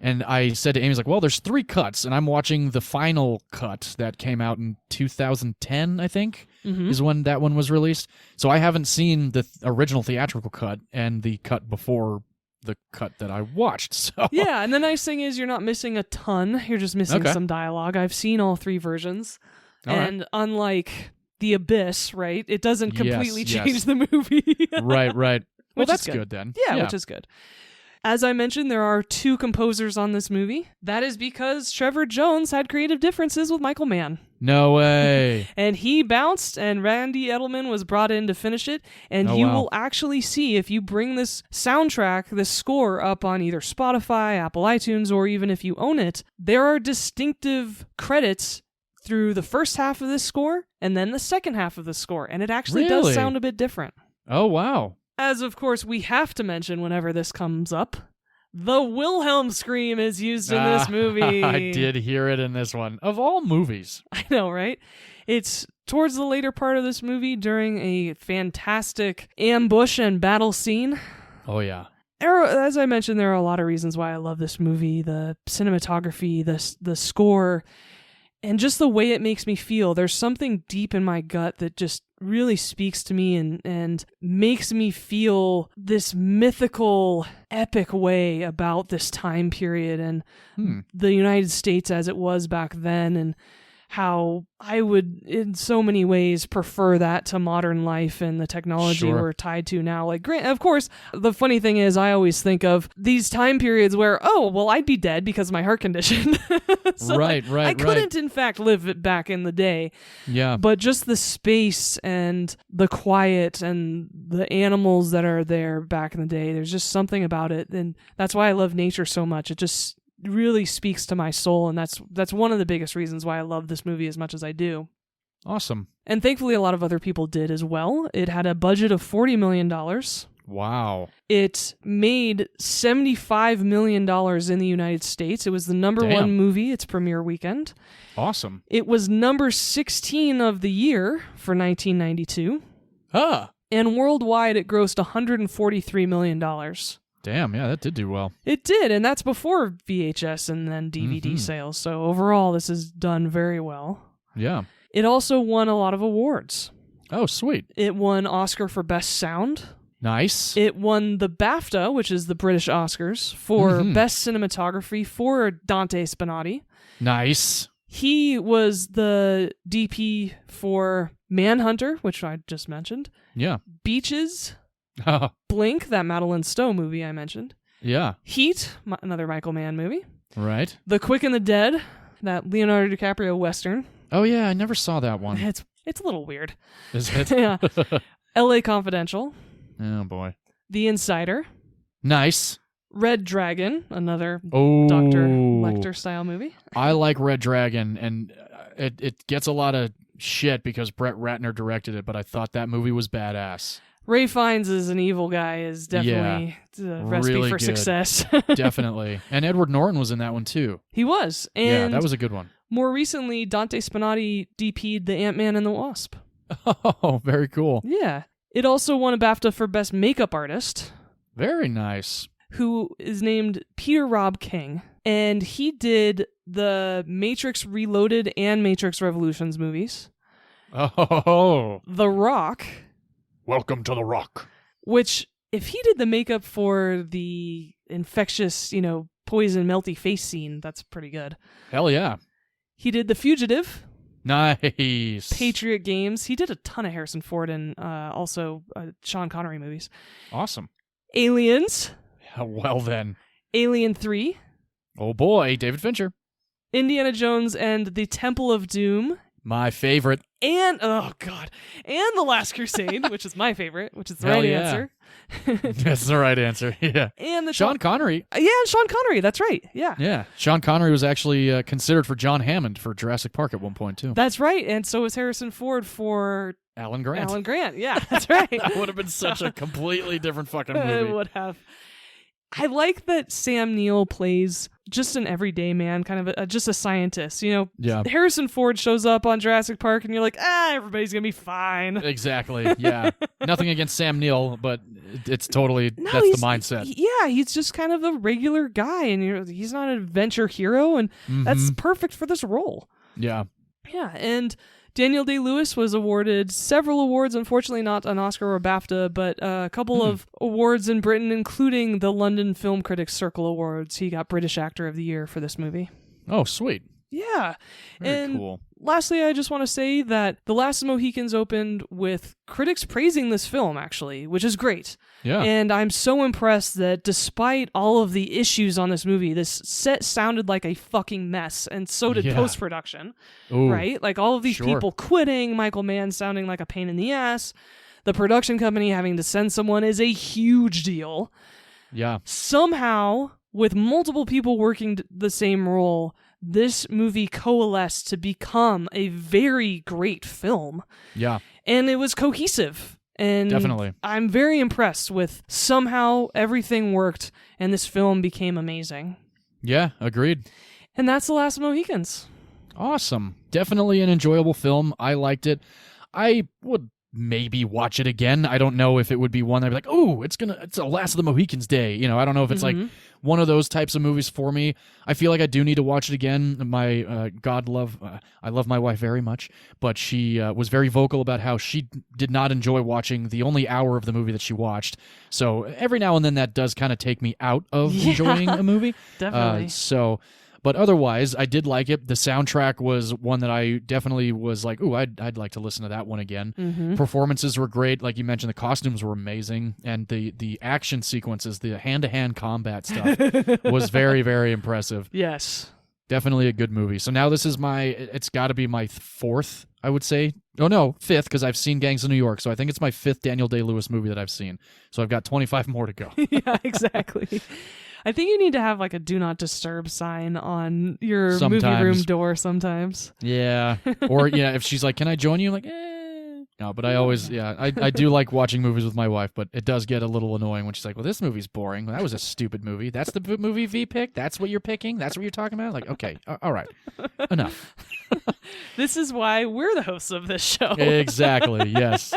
and I said to Amy, like, well, there's 3 cuts, and I'm watching the final cut that came out in 2010, I think, is when that one was released. So I haven't seen the original theatrical cut and the cut before the cut that I watched. So yeah, and the nice thing is you're not missing a ton. You're just missing some dialogue. I've seen all 3 versions. And unlike The Abyss, right, it doesn't completely change the movie. Right. Well, Which that's is good then. Yeah, which is good. As I mentioned, there are 2 composers on this movie. That is because Trevor Jones had creative differences with Michael Mann. No way. And he bounced, and Randy Edelman was brought in to finish it. And you will actually see, if you bring this soundtrack, this score up on either Spotify, Apple iTunes, or even if you own it, there are distinctive credits through the first half of this score and then the second half of the score. And it actually does sound a bit different. Oh, wow. As, of course, we have to mention whenever this comes up, the Wilhelm scream is used in this movie. I did hear it in this one. Of all movies. I know, right? It's towards the later part of this movie during a fantastic ambush and battle scene. Oh, yeah. As I mentioned, there are a lot of reasons why I love this movie. The cinematography, the score, and just the way it makes me feel. There's something deep in my gut that just really speaks to me and makes me feel this mythical, epic way about this time period and the United States as it was back then, and how I would, in so many ways, prefer that to modern life and the technology we're tied to now. Like, of course, the funny thing is, I always think of these time periods where, oh, well, I'd be dead because of my heart condition. So right. I couldn't, in fact, live it back in the day. Yeah. But just the space and the quiet and the animals that are there back in the day, there's just something about it. And that's why I love nature so much. It just really speaks to my soul, and that's one of the biggest reasons why I love this movie as much as I do. Awesome. And thankfully a lot of other people did as well. It had a budget of $40 million. Wow. It made $75 million in the United States. It was the number 1 movie its premiere weekend. Awesome. It was number 16 of the year for 1992. And worldwide it grossed $143 million. Damn, yeah, that did do well. It did, and that's before VHS and then DVD sales. So overall, this is done very well. Yeah. It also won a lot of awards. Oh, sweet. It won Oscar for Best Sound. Nice. It won the BAFTA, which is the British Oscars, for Best Cinematography for Dante Spinotti. Nice. He was the DP for Manhunter, which I just mentioned. Yeah. Beaches. Blink, that Madeline Stowe movie I mentioned. Yeah. Heat, another Michael Mann movie. Right. The Quick and the Dead, that Leonardo DiCaprio Western. Oh, yeah, I never saw that one. It's a little weird. Is it? Yeah. L.A. Confidential. Oh, boy. The Insider. Nice. Red Dragon, another Dr. Lecter style movie. I like Red Dragon, and it gets a lot of shit because Brett Ratner directed it, but I thought that movie was badass. Ray Fiennes as an evil guy is definitely a recipe really for good. Success. Definitely. And Edward Norton was in that one, too. He was. And yeah, that was a good one. More recently, Dante Spinotti DP'd The Ant-Man and the Wasp. Oh, very cool. Yeah. It also won a BAFTA for Best Makeup Artist. Very nice. Who is named Peter Rob King. And he did the Matrix Reloaded and Matrix Revolutions movies. Oh. The Rock. Welcome to The Rock. Which, if he did the makeup for the infectious, poison melty face scene, that's pretty good. Hell yeah. He did The Fugitive. Nice. Patriot Games. He did a ton of Harrison Ford and also Sean Connery movies. Awesome. Aliens. Well then. Alien 3, Oh boy, David Fincher. Indiana Jones and the Temple of Doom, My favorite. and oh god, and The Last Crusade, which is my favorite, which is the Hell right yeah. answer. That's the right answer. Yeah. And the Sean Connery. Yeah, and Sean Connery. That's right. Yeah. Yeah. Sean Connery was actually considered for John Hammond for Jurassic Park at one point, too. That's right. And so was Harrison Ford for Alan Grant. Alan Grant. Yeah, that's right. That would have been such a completely different fucking movie. It would have. I like that Sam Neill plays just an everyday man, kind of just a scientist. You know, Yeah. Harrison Ford shows up on Jurassic Park, and you're like, everybody's gonna be fine. Exactly. Yeah. Nothing against Sam Neill, but it's totally No, that's the he's- mindset. Yeah, he's just kind of a regular guy, and he's not an adventure hero, and that's perfect for this role. Yeah. Yeah, and Daniel Day-Lewis was awarded several awards, unfortunately not an Oscar or BAFTA, but a couple of awards in Britain, including the London Film Critics Circle Awards. He got British Actor of the Year for this movie. Oh, sweet. Yeah. Very and cool. lastly, I just want to say that The Last of the Mohicans opened with critics praising this film, actually, which is great. Yeah. And I'm so impressed that despite all of the issues on this movie, this set sounded like a fucking mess, and so did Yeah. post-production, Ooh, right? Like all of these sure. people quitting, Michael Mann sounding like a pain in the ass, the production company having to send someone is a huge deal. Yeah. Somehow, with multiple people working the same role, this movie coalesced to become a very great film. Yeah. And it was cohesive. And Definitely. I'm very impressed with somehow everything worked and this film became amazing. Yeah. Agreed. And that's The Last of the Mohicans. Awesome. Definitely an enjoyable film. I liked it. I would maybe watch it again. I don't know if it would be one that I'd be like, oh, it's a Last of the Mohicans day. You know, I don't know if it's like one of those types of movies for me. I feel like I do need to watch it again. My I love my wife very much, but she was very vocal about how she did not enjoy watching the only hour of the movie that she watched. So every now and then that does kind of take me out of enjoying a movie. Definitely. But otherwise, I did like it. The soundtrack was one that I definitely was like, ooh, I'd like to listen to that one again. Performances were great. Like you mentioned, the costumes were amazing. And the action sequences, the hand-to-hand combat stuff was very, very impressive. Yes. Definitely a good movie. So now this is it's got to be my fourth, I would say. Oh, no, fifth, because I've seen Gangs of New York. So I think it's my fifth Daniel Day-Lewis movie that I've seen. So I've got 25 more to go. Yeah, exactly. I think you need to have like a do not disturb sign on your movie room door sometimes. Yeah. Or, if she's like, can I join you? I'm like, No, but I always, I do like watching movies with my wife, but it does get a little annoying when she's like, well, this movie's boring. That was a stupid movie. That's the movie V picked? That's what you're picking? That's what you're talking about? Like, okay, all right. Enough. This is why we're the hosts of this show. Exactly, yes.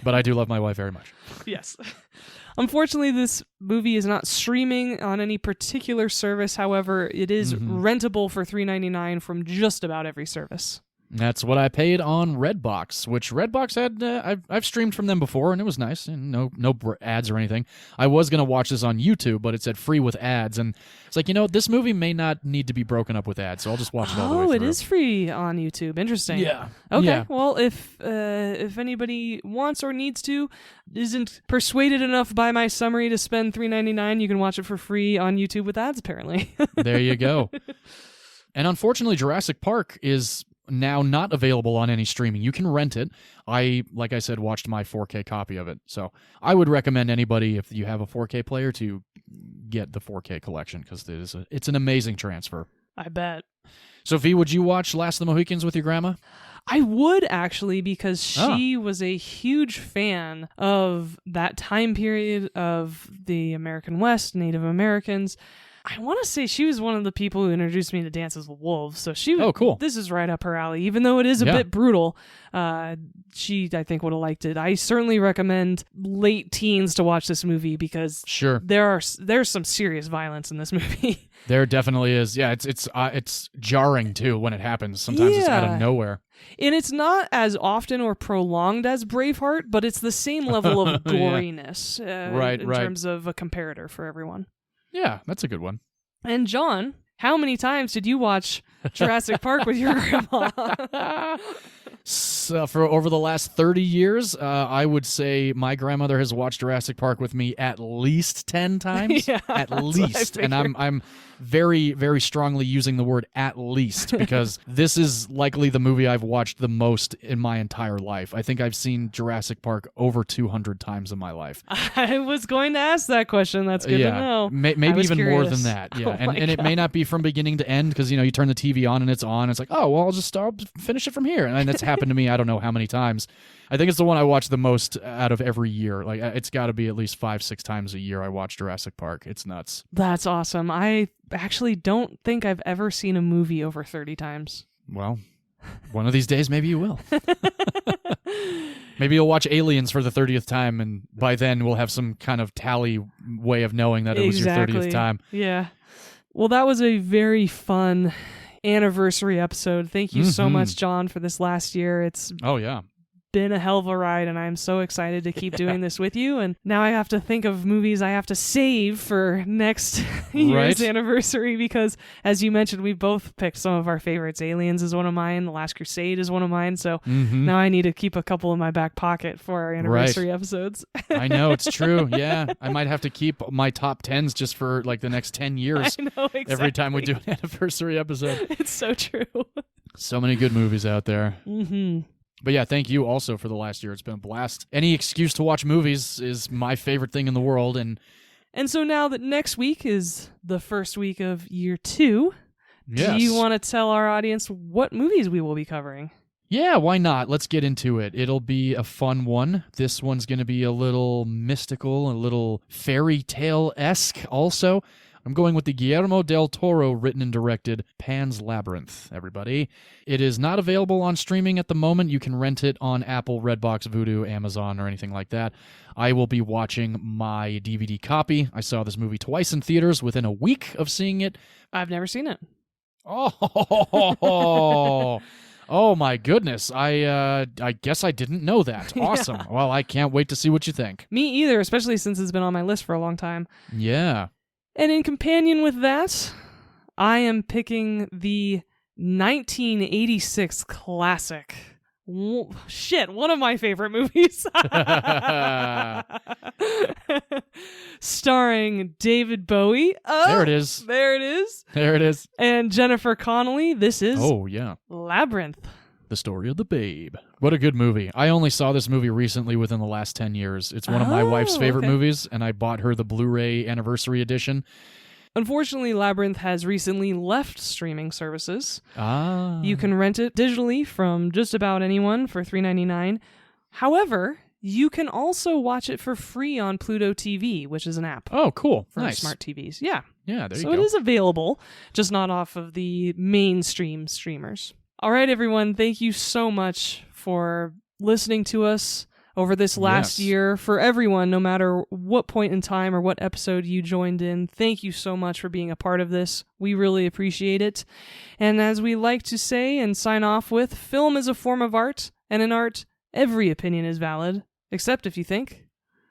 But I do love my wife very much. Yes. Unfortunately, this movie is not streaming on any particular service. However, it is rentable for $3.99 from just about every service. That's what I paid on Redbox, which Redbox had, I've streamed from them before, and it was nice, and no ads or anything. I was going to watch this on YouTube, but it said free with ads, and it's like, this movie may not need to be broken up with ads, so I'll just watch it all the way through. Oh, it is free on YouTube. Interesting. Yeah. Okay, Yeah. well, if anybody wants or needs to, isn't persuaded enough by my summary to spend $3.99, you can watch it for free on YouTube with ads, apparently. There you go. And unfortunately, Jurassic Park is now not available on any streaming. You can rent it. Like I said, watched my 4K copy of it. So I would recommend anybody, if you have a 4K player, to get the 4K collection, because it's an amazing transfer. I bet. Sophie, would you watch Last of the Mohicans with your grandma? I would, actually, because she was a huge fan of that time period of the American West, Native Americans. I want to say she was one of the people who introduced me to Dances with Wolves, so cool. This is right up her alley. Even though it is a bit brutal, she, I think, would have liked it. I certainly recommend late teens to watch this movie, because there's some serious violence in this movie. There definitely is. Yeah, it's jarring too when it happens. Sometimes it's out of nowhere. And it's not as often or prolonged as Braveheart, but it's the same level of goriness in terms of a comparator for everyone. Yeah, that's a good one. And John, how many times did you watch Jurassic Park with your grandma? Yes, for over the last 30 years, I would say my grandmother has watched Jurassic Park with me at least 10 times. Yeah, at that's least. what I And I'm very, very strongly using the word at least because this is likely the movie I've watched the most in my entire life. I think I've seen Jurassic Park over 200 times in my life. I was going to ask that question. That's good to know. Maybe even more curious. than that. Yeah, Oh and it may not be from beginning to end because you turn the TV on and it's on. It's like, oh well, I'll finish it from here, and that's happened to me. I don't know how many times. I think it's the one I watch the most out of every year. Like it's got to be at least 5-6 times a year I watch Jurassic Park. It's nuts. That's awesome. I actually don't think I've ever seen a movie over 30 times. Well, one of these days maybe you will. Maybe you'll watch Aliens for the 30th time, and by then we'll have some kind of tally way of knowing that it was your 30th time. Yeah. Well, that was a very fun anniversary episode. Thank you so much, John, for this last year. It's been a hell of a ride, and I'm so excited to keep doing this with you. And now I have to think of movies I have to save for next year's anniversary because, as you mentioned, we both picked some of our favorites. Aliens is one of mine. The Last Crusade is one of mine. So now I need to keep a couple in my back pocket for our anniversary episodes. I know, it's true. Yeah. I might have to keep my top 10s just for like the next 10 years. I know, exactly. Every time we do an anniversary episode. It's so true. So many good movies out there. Mm-hmm. But yeah, thank you also for the last year. It's been a blast. Any excuse to watch movies is my favorite thing in the world. And so now that next week is the first week of year 2, do you want to tell our audience what movies we will be covering? Yeah, why not? Let's get into it. It'll be a fun one. This one's going to be a little mystical, a little fairy tale-esque also. I'm going with the Guillermo del Toro written and directed Pan's Labyrinth, everybody. It is not available on streaming at the moment. You can rent it on Apple, Redbox, Vudu, Amazon, or anything like that. I will be watching my DVD copy. I saw this movie twice in theaters within a week of seeing it. I've never seen it. Oh, oh my goodness. I guess I didn't know that. Awesome. Yeah. Well, I can't wait to see what you think. Me either, especially since it's been on my list for a long time. Yeah. And in companion with that, I am picking the 1986 classic. One of my favorite movies. Starring David Bowie. Oh, there it is. There it is. There it is. And Jennifer Connelly. This is Labyrinth. The Story of the Babe. What a good movie. I only saw this movie recently within the last 10 years. It's one of my wife's favorite movies, and I bought her the Blu-ray anniversary edition. Unfortunately, Labyrinth has recently left streaming services. Ah. You can rent it digitally from just about anyone for $3.99. However, you can also watch it for free on Pluto TV, which is an app. Oh, cool. For Nice. smart TVs. Yeah. Yeah, there you go. So it is available, just not off of the mainstream streamers. All right, everyone. Thank you so much for listening to us over this last year. For everyone, no matter what point in time or what episode you joined in, thank you so much for being a part of this. We really appreciate it. And as we like to say and sign off with, film is a form of art, and in art, every opinion is valid, except if you think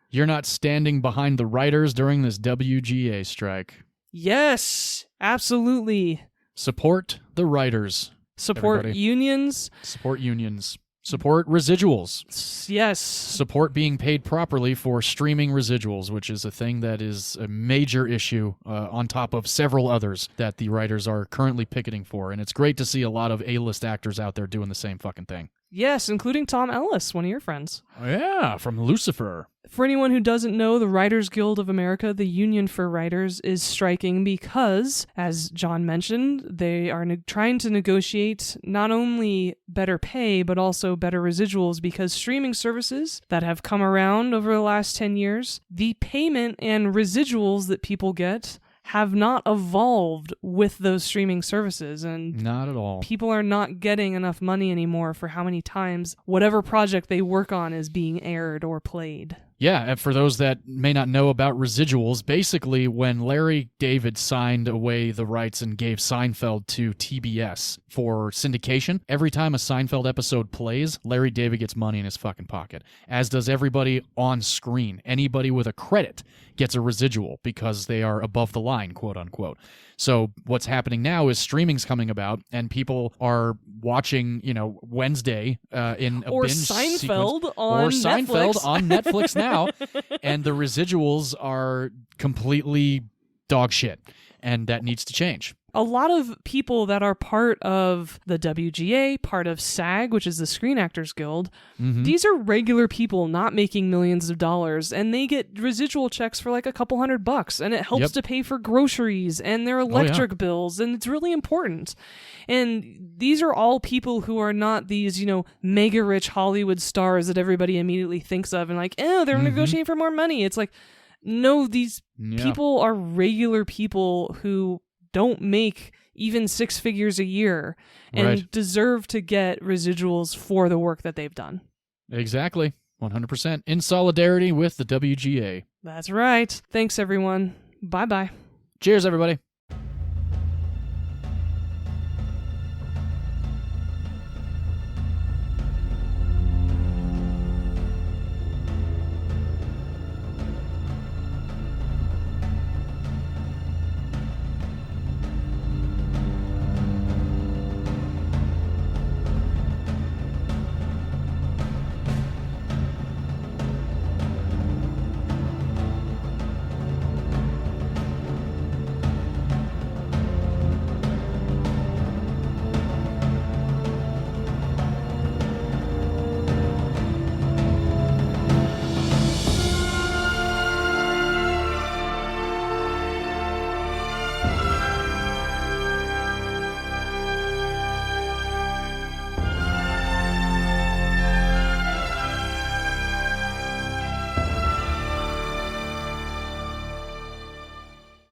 you're not standing behind the writers during this WGA strike. Yes, absolutely. Support the writers. Support everybody. Unions. Support unions. Support residuals. Yes. Support being paid properly for streaming residuals, which is a thing that is a major issue on top of several others that the writers are currently picketing for. And it's great to see a lot of A-list actors out there doing the same fucking thing. Yes, including Tom Ellis, one of your friends. Yeah, from Lucifer. For anyone who doesn't know, the Writers Guild of America, the union for writers, is striking because, as John mentioned, they are trying to negotiate not only better pay, but also better residuals, because streaming services that have come around over the last 10 years, the payment and residuals that people get have not evolved with those streaming services, and not at all. People are not getting enough money anymore for how many times whatever project they work on is being aired or played. Yeah, and for those that may not know about residuals, basically when Larry David signed away the rights and gave Seinfeld to TBS for syndication, every time a Seinfeld episode plays, Larry David gets money in his fucking pocket, as does everybody on screen. Anybody with a credit gets a residual because they are above the line, quote unquote. So what's happening now is streaming's coming about, and people are watching, Wednesday in a or binge Seinfeld sequence, on or Seinfeld Netflix. on Netflix now, and the residuals are completely dog shit, and that needs to change. A lot of people that are part of the WGA, part of SAG, which is the Screen Actors Guild, these are regular people not making millions of dollars, and they get residual checks for like a couple $100, and it helps to pay for groceries and their electric bills, and it's really important. And these are all people who are not these, mega rich Hollywood stars that everybody immediately thinks of and like, oh, they're negotiating for more money. It's like, no, these people are regular people who don't make even 6 figures a year and deserve to get residuals for the work that they've done. Exactly. 100% in solidarity with the WGA. That's right. Thanks, everyone. Bye-bye. Cheers, everybody.